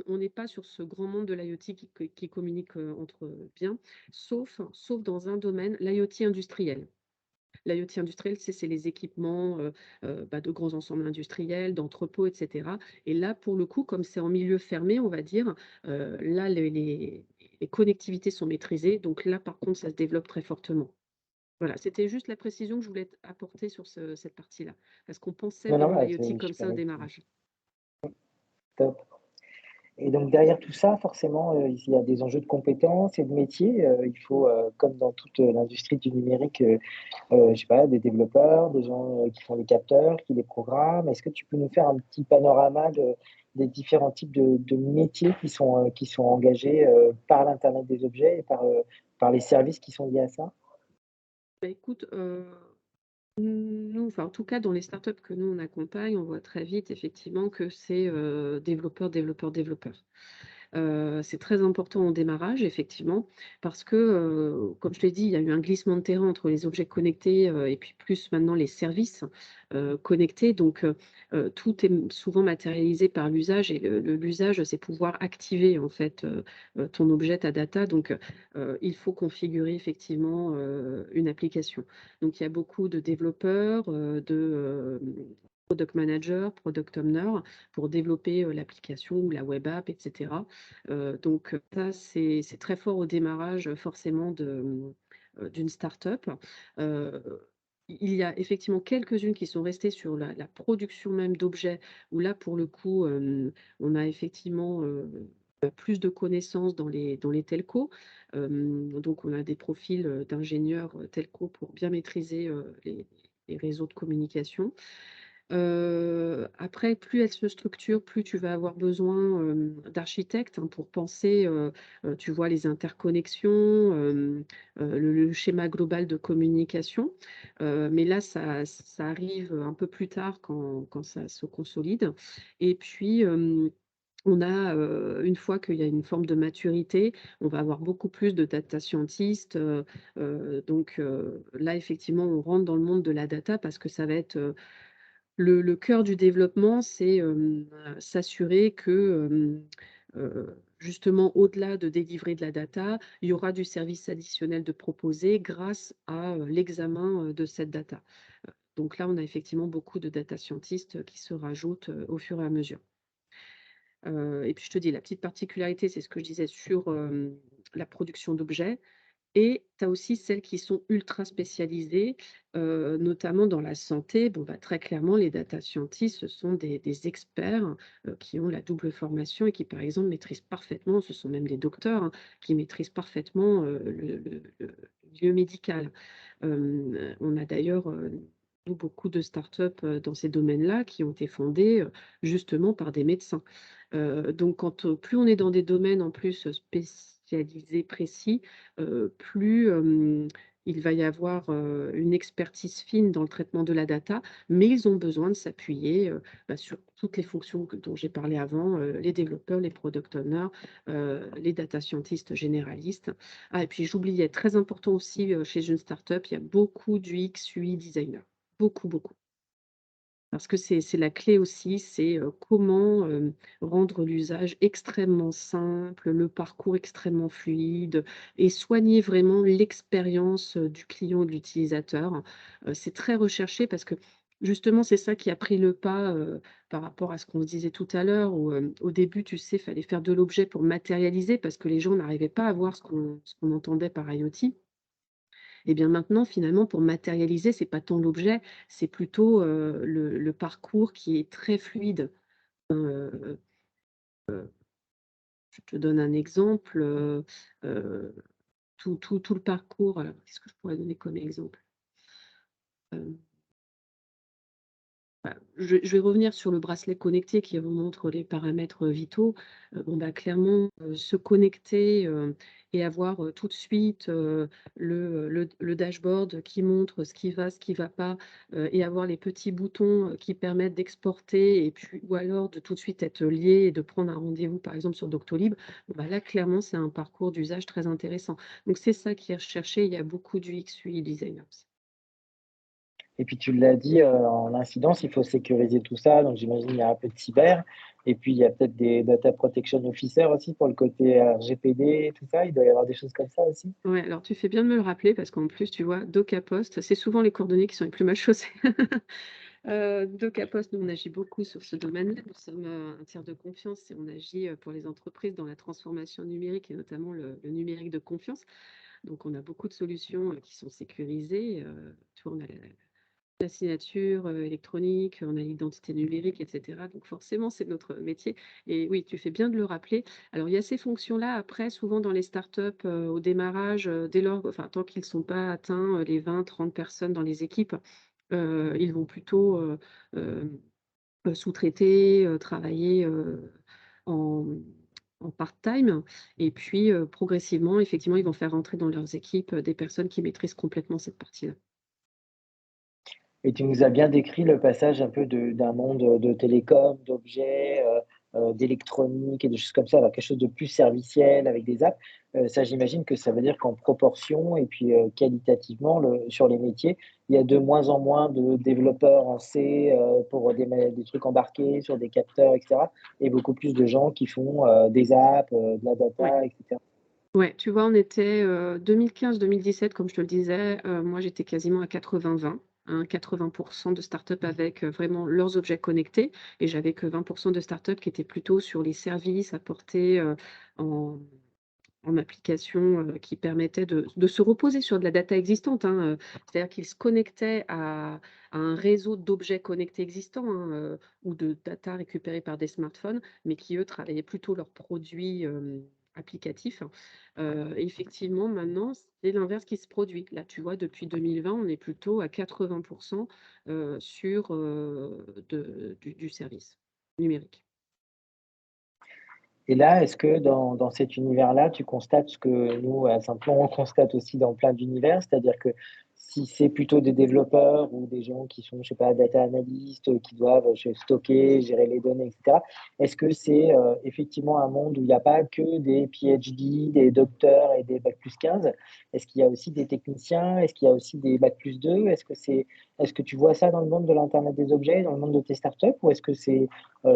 on n'est pas sur ce grand monde de l'IoT qui communique, entre eux bien, sauf dans un domaine, l'IoT industriel. L'IoT industriel, c'est les équipements, bah, de grands ensembles industriels, d'entrepôts et cetera et là, pour le coup, comme c'est en milieu fermé, on va dire, là, les connectivités sont maîtrisées, donc là, par contre, ça se développe très fortement. Voilà, c'était juste la précision que je voulais apporter sur cette partie-là, parce qu'on pensait Non, non, vraiment ouais, l'IoT c'est comme ça super au utile. démarrage. Top. Et donc derrière tout ça, forcément, il y a des enjeux de compétences et de métiers. Il faut, comme dans toute, l'industrie du numérique, je sais pas, des développeurs, des gens, qui font les capteurs, qui les programment. Est-ce que tu peux nous faire un petit panorama des différents types de métiers qui sont engagés, par l'internet des objets et par les services qui sont liés à ça? Bah, écoute, nous, enfin, en tout cas, dans les startups que nous, on accompagne, on voit très vite effectivement que c'est, développeurs, développeurs, développeurs. C'est très important au démarrage effectivement parce que, comme je l'ai dit, il y a eu un glissement de terrain entre les objets connectés, et puis plus maintenant les services, connectés donc tout est souvent matérialisé par l'usage et l'usage, c'est pouvoir activer en fait, ton objet, ta data donc il faut configurer effectivement, une application. Donc il y a beaucoup de développeurs, product manager, product owner pour développer, l'application ou la web app et cetera. Donc ça, c'est très fort au démarrage, forcément d'une start-up. Heu, il y a effectivement quelques-unes qui sont restées sur la production même d'objets, où là, pour le coup, on a effectivement, plus de connaissances dans les telcos. Donc on a des profils, d'ingénieurs, telco pour bien maîtriser, les réseaux de communication. Après, plus elle se structure, plus tu vas avoir besoin, d'architectes, hein, pour penser, tu vois, les interconnexions, le schéma global de communication. Mais là, ça arrive un peu plus tard quand ça se consolide. Et puis, on a, une fois qu'il y a une forme de maturité, on va avoir beaucoup plus de data scientists, donc là, effectivement, on rentre dans le monde de la data parce que ça va être, le cœur du développement, c'est, s'assurer que, justement, au-delà de délivrer de la data, il y aura du service additionnel de proposer grâce à, l'examen, de cette data. Donc là, on a effectivement beaucoup de data scientists, qui se rajoutent, au fur et à mesure. Et puis je te dis, la petite particularité, c'est ce que je disais sur, la production d'objets. Et tu as aussi celles qui sont ultra spécialisées, notamment dans la santé. Bon, bah, très clairement, les data scientists, ce sont des experts, qui ont la double formation et qui, par exemple, maîtrisent parfaitement, ce sont même des docteurs, hein, qui maîtrisent parfaitement, le milieu médical. On a d'ailleurs, nous, beaucoup de startups, dans ces domaines-là qui ont été fondées, justement par des médecins. Donc quand, plus on est dans des domaines en plus, spécialisés, précis, plus, il va y avoir, une expertise fine dans le traitement de la data, mais ils ont besoin de s'appuyer, bah, sur toutes les fonctions dont j'ai parlé avant, les développeurs, les product owners, les data scientists généralistes. Ah et puis j'oubliais, très important aussi, chez une startup, il y a beaucoup d'UX, UI designers. Beaucoup, beaucoup. Parce que c'est la clé aussi, c'est, comment, rendre l'usage extrêmement simple, le parcours extrêmement fluide et soigner vraiment l'expérience, du client, de l'utilisateur. C'est très recherché parce que justement, c'est ça qui a pris le pas, par rapport à ce qu'on se disait tout à l'heure où, au début, tu sais, il fallait faire de l'objet pour matérialiser parce que les gens n'arrivaient pas à voir ce qu'on entendait par IoT. Et bien maintenant, finalement, pour matérialiser, c'est pas tant l'objet, c'est plutôt, le parcours qui est très fluide. Heu, je te donne un exemple, tout le parcours, alors qu'est-ce que je pourrais donner comme exemple? Hem Bah, je vais revenir sur le bracelet connecté qui vous montre les paramètres, vitaux. Bon, bah, clairement, se connecter, et avoir, tout de suite, le dashboard qui montre ce qui va pas, et avoir les petits boutons, qui permettent d'exporter et puis ou alors de tout de suite être lié et de prendre un rendez-vous, par exemple, sur Doctolib. Bon, bah, là, clairement, c'est un parcours d'usage très intéressant. Donc c'est ça qui est recherché. Il y a beaucoup d'UX, UI designers. Et puis tu l'as dit, en incidence, il faut sécuriser tout ça, donc j'imagine il y a un peu de cyber et puis il y a peut-être des data protection officers aussi pour le côté RGPD et tout ça? Il doit y avoir des choses comme ça aussi? Ouais, alors tu fais bien de me le rappeler parce qu'en plus, tu vois, DocaPost, c'est souvent les coordonnées qui sont les plus mal chaussées. DocaPost, nous, on agit beaucoup sur ce domaine-là. Nous sommes, un tiers de confiance et on agit, pour les entreprises dans la transformation numérique et notamment le numérique de confiance. Donc on a beaucoup de solutions, qui sont sécurisées, tu vois, on a la signature, électronique, on a l'identité numérique et cetera. Donc forcément, c'est notre métier et oui, tu fais bien de le rappeler. Alors il y a ces fonctions-là, après souvent dans les startups, au démarrage, dès lors enfin tant qu'ils ne sont pas atteints, les 20-30 personnes dans les équipes, ils vont plutôt, sous-traiter, travailler, en en part-time et puis, progressivement, effectivement, ils vont faire rentrer dans leurs équipes, des personnes qui maîtrisent complètement cette partie-là. Et tu nous as bien décrit le passage un peu d'un monde, de télécom, d'objets, d'électronique et de choses comme ça, vers quelque chose de plus serviciel avec des apps. Ça, j'imagine que ça veut dire qu'en proportion et puis, qualitativement, sur les métiers, il y a de moins en moins de développeurs en C, pour des trucs embarqués sur des capteurs et cetera et beaucoup plus de gens qui font, des apps, de la Ouais. data et cetera. Ouais, tu vois, on était, 2015-2017, comme je te le disais, moi, j'étais quasiment à 80-20, hein, 80 de startups avec, vraiment leurs objets connectés et j'avais que 20 de startups qui étaient plutôt sur les services apportés, en en application qui permettait de se reposer sur de la data existante, hein, c'est-à-dire qu'ils se connectaient à un réseau d'objets connectés existants, hein, ou de data récupérée par des smartphones, mais qui, eux, travaillaient plutôt leurs produits applicatifs. Effectivement, maintenant, c'est l'inverse qui se produit. Là, tu vois, depuis 2020, on est plutôt à 80% sur du service numérique. Et là, est-ce que dans cet univers-là, tu constates ce que nous, à Simplon, on constate aussi dans plein d'univers? C'est-à-dire que si c'est plutôt des développeurs ou des gens qui sont, je sais pas, data analystes, qui doivent, stocker, gérer les données et cetera, est-ce que c'est, effectivement un monde où il y a pas que des PhD, des docteurs et des bac+15? Est-ce qu'il y a aussi des techniciens? Est-ce qu'il y a aussi des bac+2? Est-ce que tu vois ça dans le monde de l'internet des objets, dans le monde de tes startups? Ou est-ce que c'est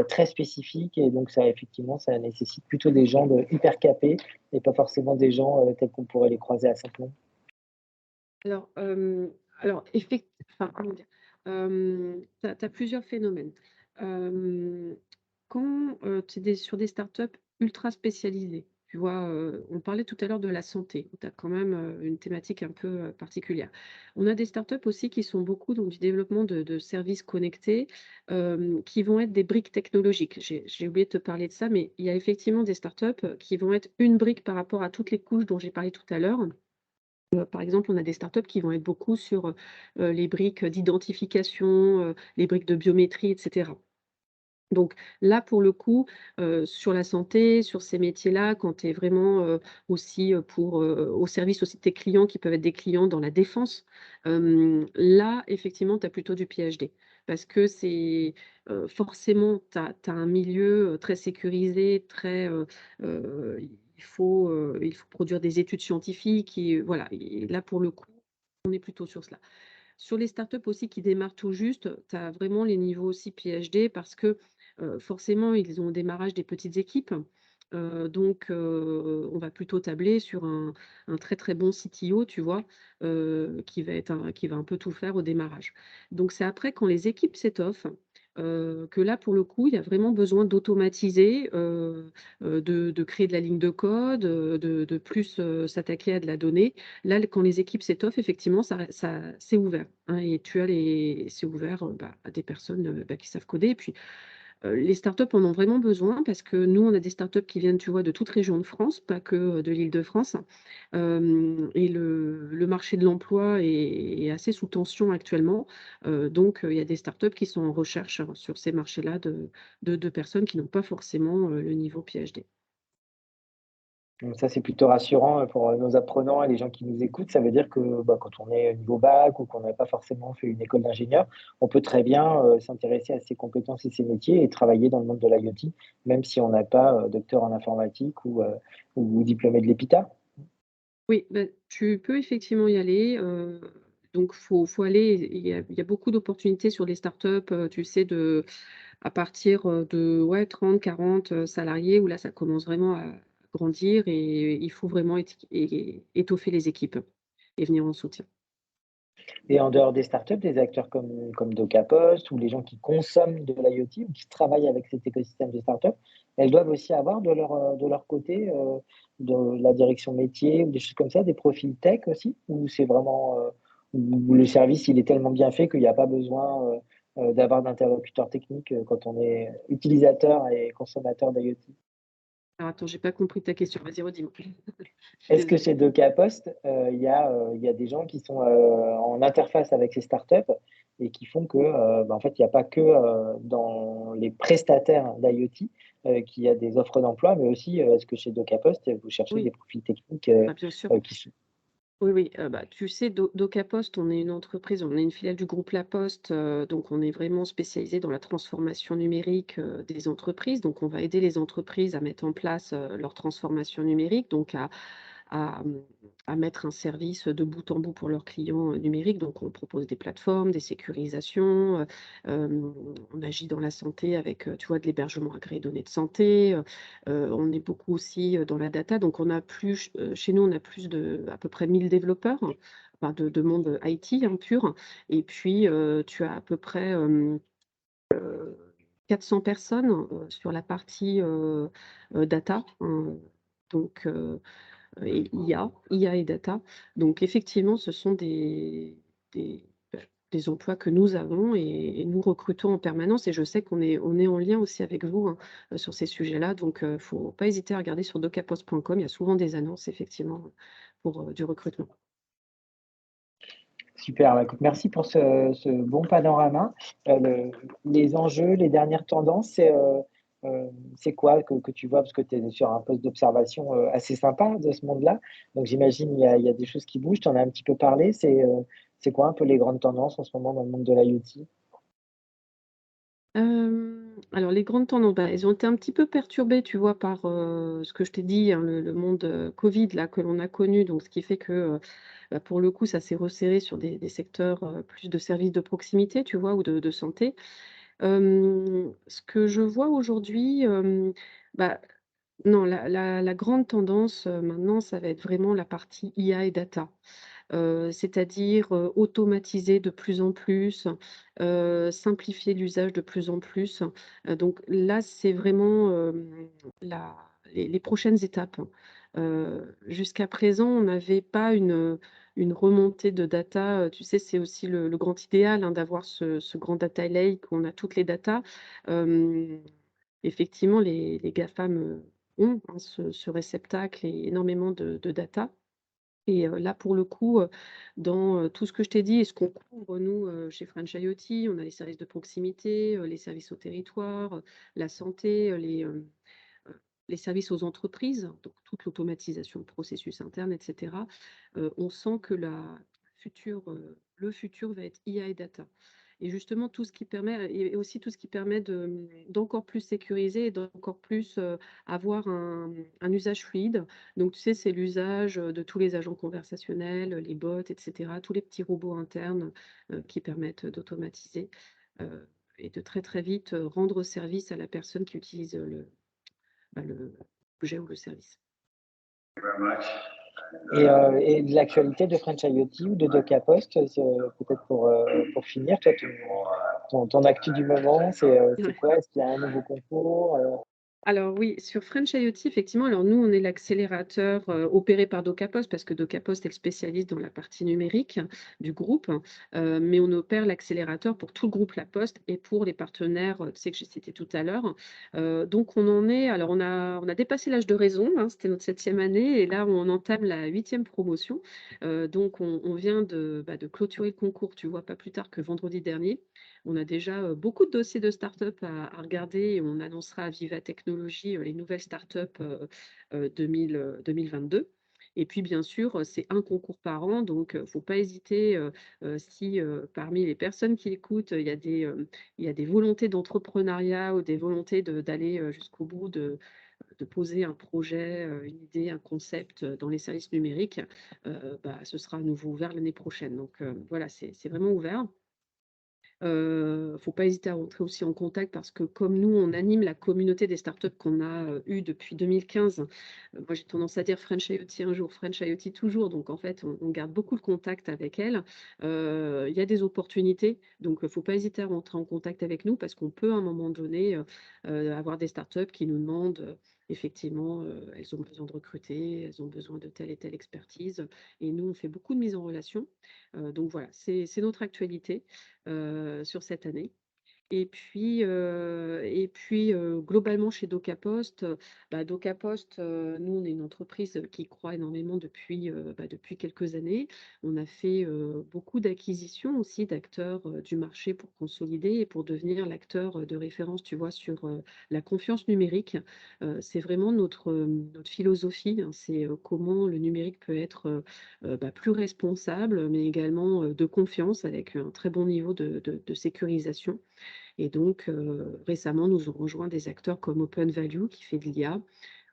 très spécifique et donc ça effectivement, ça nécessite plutôt des gens de hyper capés et pas forcément des gens, tels qu'on pourrait les croiser à Saint-Cloud. Alors, alors enfin, comment dire? Tu as plusieurs phénomènes. Hem, Quand, tu es sur des startups ultra spécialisées, tu vois? On parlait tout à l'heure de la santé, où tu as quand même, une thématique un peu, particulière. On a des startups aussi qui sont beaucoup dans du développement de services connectés, qui vont être des briques technologiques. J'ai oublié de te parler de ça, mais il y a effectivement des startups, qui vont être une brique par rapport à toutes les couches dont j'ai parlé tout à l'heure. Par exemple, on a des startups qui vont être beaucoup sur, les briques d'identification, les briques de biométrie et cetera. Donc là, pour le coup, sur la santé, sur ces métiers-là, quand tu es vraiment, aussi, au service aussi de tes clients qui peuvent être des clients dans la défense, là, effectivement, tu as plutôt du PhD. Parce que c'est, forcément, tu as un milieu, très sécurisé, très, il faut produire des études scientifiques et voilà et là, pour le coup, on est plutôt sur cela. Sur les startups aussi qui démarrent tout juste, tu as vraiment les niveaux aussi PhD parce que, forcément, ils ont au démarrage des petites équipes. Donc, on va plutôt tabler sur un très, très bon CTO, tu vois? Qui va un peu tout faire au démarrage. Donc c'est après quand les équipes s'étoffent, que là, pour le coup, il y a vraiment besoin d'automatiser, de créer de la ligne de code, de plus, s'attaquer à de la donnée. Là, quand les équipes s'étoffent, effectivement, ça c'est ouvert, hein et tu as les c'est ouvert, bah, à des personnes, bah, qui savent coder et puis, les startups en ont vraiment besoin parce que nous, on a des startups qui viennent, tu vois, de toute région de France, pas que, de l'Île-de-France. Et le marché de l'emploi est assez sous tension actuellement. Donc, il y a des startups qui sont en recherche, sur ces marchés-là de personnes qui n'ont pas forcément, le niveau PhD. Donc ça, c'est plutôt rassurant, pour, nos apprenants et les gens qui nous écoutent. Ça veut dire que, bah, quand on est niveau bac ou qu'on n'a pas forcément fait une école d'ingénieur, on peut très bien, s'intéresser à ces compétences et ces métiers et travailler dans le monde de l'IoT, même si on n'a pas, docteur en informatique ou diplômé de l'EPITA. Oui, bah, tu peux effectivement y aller, donc faut aller il y a beaucoup d'opportunités sur les startups, tu sais, à partir, de ouais 30-40 salariés où là, ça commence vraiment à grandir et il faut vraiment étoffer les équipes et venir en soutien. Et en dehors des startups, des acteurs comme DocaPost ou les gens qui consomment de l'IoT ou qui travaillent avec cet écosystème de startups, elles doivent aussi avoir de leur côté, de la direction métier ou des choses comme ça, des profils tech aussi? Ou c'est vraiment, où le service, il est tellement bien fait qu'il n'y a pas besoin, d'avoir d'interlocuteurs techniques, quand on est utilisateur et consommateur d'IoT? Alors attends, j'ai pas compris ta question, vas-y redis-moi. Je suis Est-ce que désolée. chez DocaPost, il y a des gens qui sont, en interface avec ces startups et qui font que, bah, en fait, il y a pas que, dans les prestataires d'IoT, qu'il y a des offres d'emploi, mais aussi, est-ce que chez DocaPost, vous cherchez des Oui, profils techniques, bah, bien sûr. qui sont Oui, oui, bah, tu sais, DocaPost, on est une entreprise, on est une filiale du groupe La Poste, donc on est vraiment spécialisé dans la transformation numérique, des entreprises. Donc on va aider les entreprises à mettre en place, leur transformation numérique, donc à, mmh, à mettre un service de bout en bout pour leurs clients, numériques. Donc on propose des plateformes, des sécurisations, on agit dans la santé avec, tu vois, de l'hébergement agréé données de santé, on est beaucoup aussi, dans la data. Donc on a plus, chez nous, on a plus de à peu près 1000 développeurs, enfin de monde, IT, hein, pur et puis, tu as à peu près, 400 personnes, sur la partie, data, donc et IA et data. Donc effectivement, ce sont des, bah, des emplois que nous avons et nous recrutons en permanence et je sais qu'on est en lien aussi avec vous, hein, sur ces sujets-là. Donc faut pas hésiter à regarder sur docapost.com. Il y a souvent des annonces effectivement, pour, du recrutement. Super, bah, écoute, merci pour ce bon panorama. Les enjeux, les dernières tendances, c'est quoi que tu vois? Parce que tu es sur un poste d'observation, assez sympa de ce monde-là. Donc j'imagine il y a des choses qui bougent, tu en as un petit peu parlé. C'est quoi un peu les grandes tendances en ce moment dans le monde de l'IoT? Alors les grandes tendances, bah, elles ont été un petit peu perturbées, tu vois, par, ce que je t'ai dit, hein, le monde, covid là que l'on a connu. Donc ce qui fait que, bah, pour le coup, ça s'est resserré sur des secteurs, plus de services de proximité, tu vois? Ou de santé. Ce que je vois aujourd'hui, bah, non, la grande tendance, maintenant, ça va être vraiment la partie IA et data. C'est-à-dire, automatiser de plus en plus, simplifier l'usage de plus en plus. Donc là, c'est vraiment, la les prochaines étapes. Jusqu'à présent, on n'avait pas une remontée de data, tu sais, c'est aussi le grand idéal, hein, d'avoir ce grand data lake où on a toutes les datas. Hem, Effectivement, les GAFAM, ont, hein, ce réceptacle et énormément de data. Et là, pour le coup, dans, tout ce que je t'ai dit et ce qu'on couvre nous, chez French IoT, on a les services de proximité, les services au territoire, la santé, les services aux entreprises, donc toute l'automatisation de processus internes et cetera. On sent que le futur va être IA et data. Et justement tout ce qui permet et aussi tout ce qui permet d'encore plus sécuriser et d'encore plus, avoir un usage fluide. Donc tu sais, c'est l'usage, de tous les agents conversationnels, les bots et cetera, tous les petits robots internes, qui permettent d'automatiser, heu et de très, très vite, rendre service à la personne qui utilise, l'objet ou le service. Et de l'actualité de French IoT ou de DocaPost, peut-être pour finir, toi, ton actu du moment, c'est Ouais. quoi? Est-ce qu'il y a un nouveau concours? Alors oui, sur French IoT, effectivement, alors nous, on est l'accélérateur, opéré par DocaPost parce que DocaPost est le spécialiste dans la partie numérique du groupe, mais on opère l'accélérateur pour tout le groupe La Poste et pour les partenaires, tu sais, que j'ai cités tout à l'heure. Donc on en est alors on a dépassé l'âge de raison, hein, c'était notre 7e année et là, on entame la 8e promotion. Donc on vient de clôturer le concours, tu vois, pas plus tard que vendredi dernier. On a déjà, beaucoup de dossiers de start-up à regarder et on annoncera à Viva Technologies, les nouvelles start-up, 2022 et puis bien sûr, c'est un concours par an donc faut pas hésiter, si, parmi les personnes qui écoutent, il y a des volontés d'entrepreneuriat ou des volontés d'aller, jusqu'au bout de poser un projet, une idée, un concept, dans les services numériques, bah, ce sera à nouveau ouvert l'année prochaine donc voilà, c'est vraiment ouvert. Faut pas hésiter à rentrer aussi en contact parce que comme nous, on anime la communauté des startups qu'on a, eues depuis 2015. Moi, j'ai tendance à dire French IoT un jour, French IoT toujours. Donc en fait, on garde beaucoup le contact avec elles. Il y a des opportunités, donc faut pas hésiter à rentrer en contact avec nous parce qu'on peut à un moment donné, avoir des startups qui nous demandent, effectivement, elles ont besoin de recruter, elles ont besoin de telle et telle expertise et nous, on fait beaucoup de mise en relation. Donc voilà, c'est notre actualité sur cette année. Globalement chez DocaPost, DocaPost, nous, on est une entreprise qui croît énormément depuis quelques années. On a fait, beaucoup d'acquisitions aussi d'acteurs, du marché pour consolider et pour devenir l'acteur, de référence, tu vois, sur, la confiance numérique. C'est vraiment notre philosophie, hein, c'est, comment le numérique peut être, plus responsable, mais également, de confiance avec un très bon niveau de sécurisation. Et donc, récemment, nous ont rejoint des acteurs comme Open Value qui fait de l'IA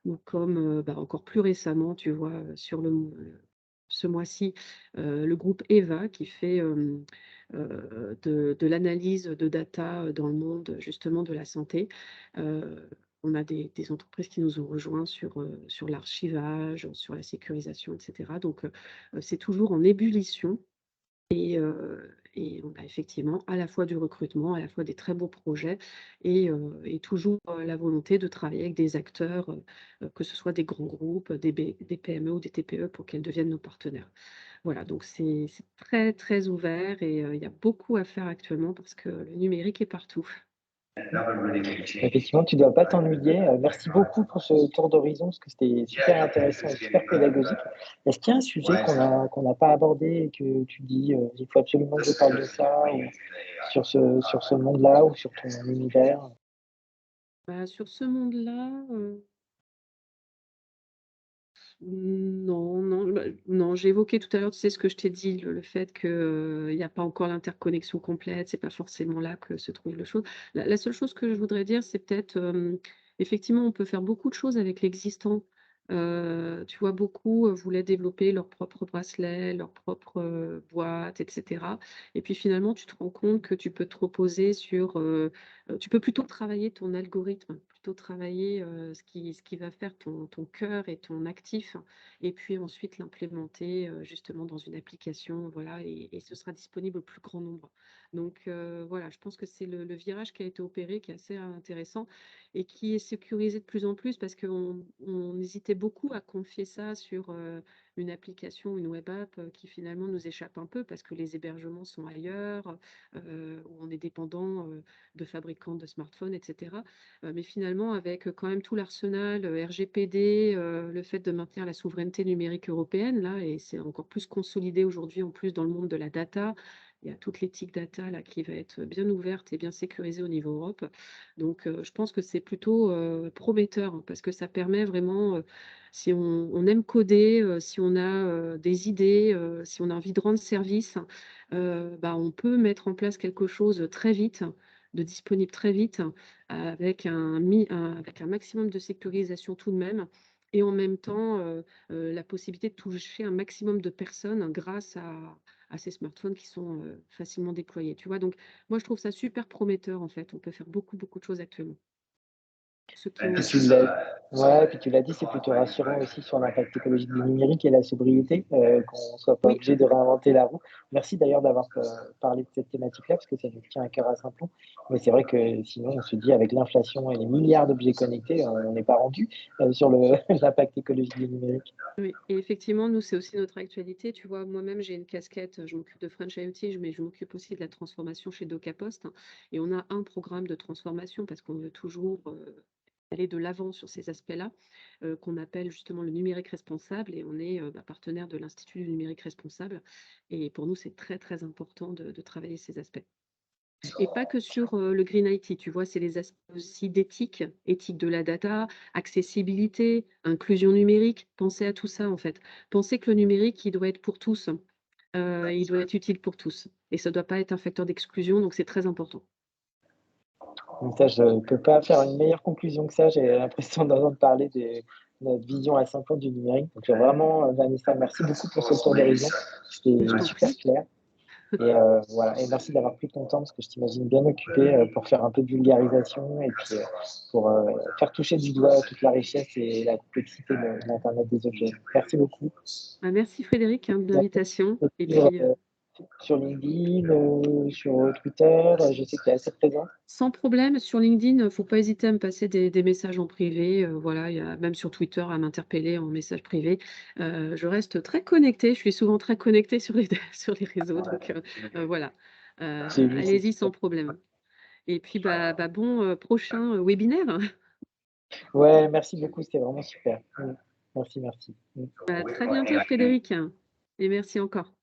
ou comme, encore plus récemment, tu vois, ce mois-ci, le groupe EVA qui fait, de l'analyse de data, dans le monde justement de la santé. On a des entreprises qui nous ont rejoints sur l'archivage, sur la sécurisation et cetera. Donc, c'est toujours en ébullition et Et on a effectivement à la fois du recrutement, à la fois des très beaux projets et toujours, la volonté de travailler avec des acteurs, que ce soit des grands groupes, des PME ou des TPE pour qu'elles deviennent nos partenaires. Voilà, donc c'est très, très ouvert et il y a beaucoup à faire actuellement parce que le numérique est partout. Effectivement, tu ne dois pas t'ennuyer. Merci beaucoup pour ce tour d'horizon parce que c'était super intéressant et super pédagogique. Est-ce qu'il y a un sujet qu'on n'a pas abordé et que tu dis il faut absolument que je parle de ça ou sur ce monde-là ou sur ton univers? Bah, sur ce monde-là, non, non, bah, non, j'ai évoqué tout à l'heure, tu sais, ce que je t'ai dit, le fait qu'il y a pas encore l'interconnexion complète, c'est pas forcément là que se trouve le chose. La seule chose que je voudrais dire, c'est peut-être, effectivement, on peut faire beaucoup de choses avec l'existant. Tu vois, beaucoup, voulaient développer leurs propres bracelets, leurs propres, boîtes et cetera et puis finalement, tu te rends compte que tu peux te reposer sur, tu peux plutôt travailler ton algorithme, plutôt travailler, ce qui va faire ton cœur et ton actif et puis ensuite l'implémenter, justement dans une application, voilà et ce sera disponible au plus grand nombre. Donc voilà, je pense que c'est le virage qui a été opéré qui est assez intéressant et qui est sécurisé de plus en plus parce qu'on hésitait beaucoup à confier ça sur, une application, une web app, qui finalement nous échappe un peu parce que les hébergements sont ailleurs, où on est dépendant, de fabricants de smartphones et cetera. Mais finalement avec, quand même tout l'arsenal, RGPD, le fait de maintenir la souveraineté numérique européenne là et c'est encore plus consolidé aujourd'hui en plus dans le monde de la data. Il y a toute l'éthique data là qui va être bien ouverte et bien sécurisée au niveau Europe. Donc je pense que c'est plutôt, prometteur, hein, parce que ça permet vraiment, si on aime coder, si on a, des idées, si on a envie de rendre service, bah, on peut mettre en place quelque chose très vite, de disponible très vite, avec un maximum de sécurisation tout de même et en même temps, la possibilité de toucher un maximum de personnes grâce à ces smartphones qui sont, facilement déployés, tu vois? Donc moi, je trouve ça super prometteur, en fait. On peut faire beaucoup, beaucoup de choses actuellement. Ceux qui ont Tu l'as ouais, puis tu l'as dit, c'est plutôt rassurant aussi sur l'impact écologique du numérique et la sobriété, qu'on ne soit pas oui, obligé de réinventer la roue. Merci d'ailleurs d'avoir, parlé de cette thématique-là, parce que ça nous tient à cœur à Saint-Plon. Mais c'est vrai que sinon, on se dit avec l'inflation et les milliards d'objets connectés, on n'est pas rendu, sur le l'impact écologique du numérique. oui et effectivement, nous, c'est aussi notre actualité. Tu vois, moi-même, j'ai une casquette, je m'occupe de French IoT, mais je m'occupe aussi de la transformation chez DocaPost, hein, et on a un programme de transformation parce qu'on veut toujours, aller de l'avant sur ces aspects-là, qu'on appelle justement le numérique responsable et on est, bah, partenaire de l'Institut du numérique responsable et pour nous, c'est très, très important de travailler ces aspects. Et pas que sur, le green IT, tu vois? C'est les aspects aussi d'éthique, éthique de la data, accessibilité, inclusion numérique. Pensez à tout ça, en fait. Pensez que le numérique, il doit être pour tous, il doit être utile pour tous et ça doit pas être un facteur d'exclusion, donc c'est très important. Donc ça, je ne peux pas faire une meilleure conclusion que ça. J'ai l'impression d'entendre parler de notre vision à 5 ans du numérique. Donc vraiment, Vanessa, merci beaucoup pour ce tour d'horizon. Mais je C'était t'en super prie. clair et voilà et merci d'avoir pris ton temps parce que je t'imagine bien occupé, pour faire un peu de vulgarisation et puis, pour, faire toucher du doigt toute la richesse et la complexité de l'internet des objets. Merci beaucoup. Bah, merci Frédéric, hein, de On l'invitation peut te et suivre, puis, sur LinkedIn, sur Twitter, je sais que tu es assez présent. sans problème, sur LinkedIn, faut pas hésiter à me passer des messages en privé, voilà, il y a même sur Twitter à m'interpeller en message privé. Je reste très connectée, je suis souvent très connectée sur les sur les réseaux donc voilà. J'ai vu, c'est Allez-y sans super. problème et puis, bah, bon, prochain, webinaire. Ouais, merci beaucoup, c'était vraiment super. Merci, merci. À très bientôt Frédéric et merci encore.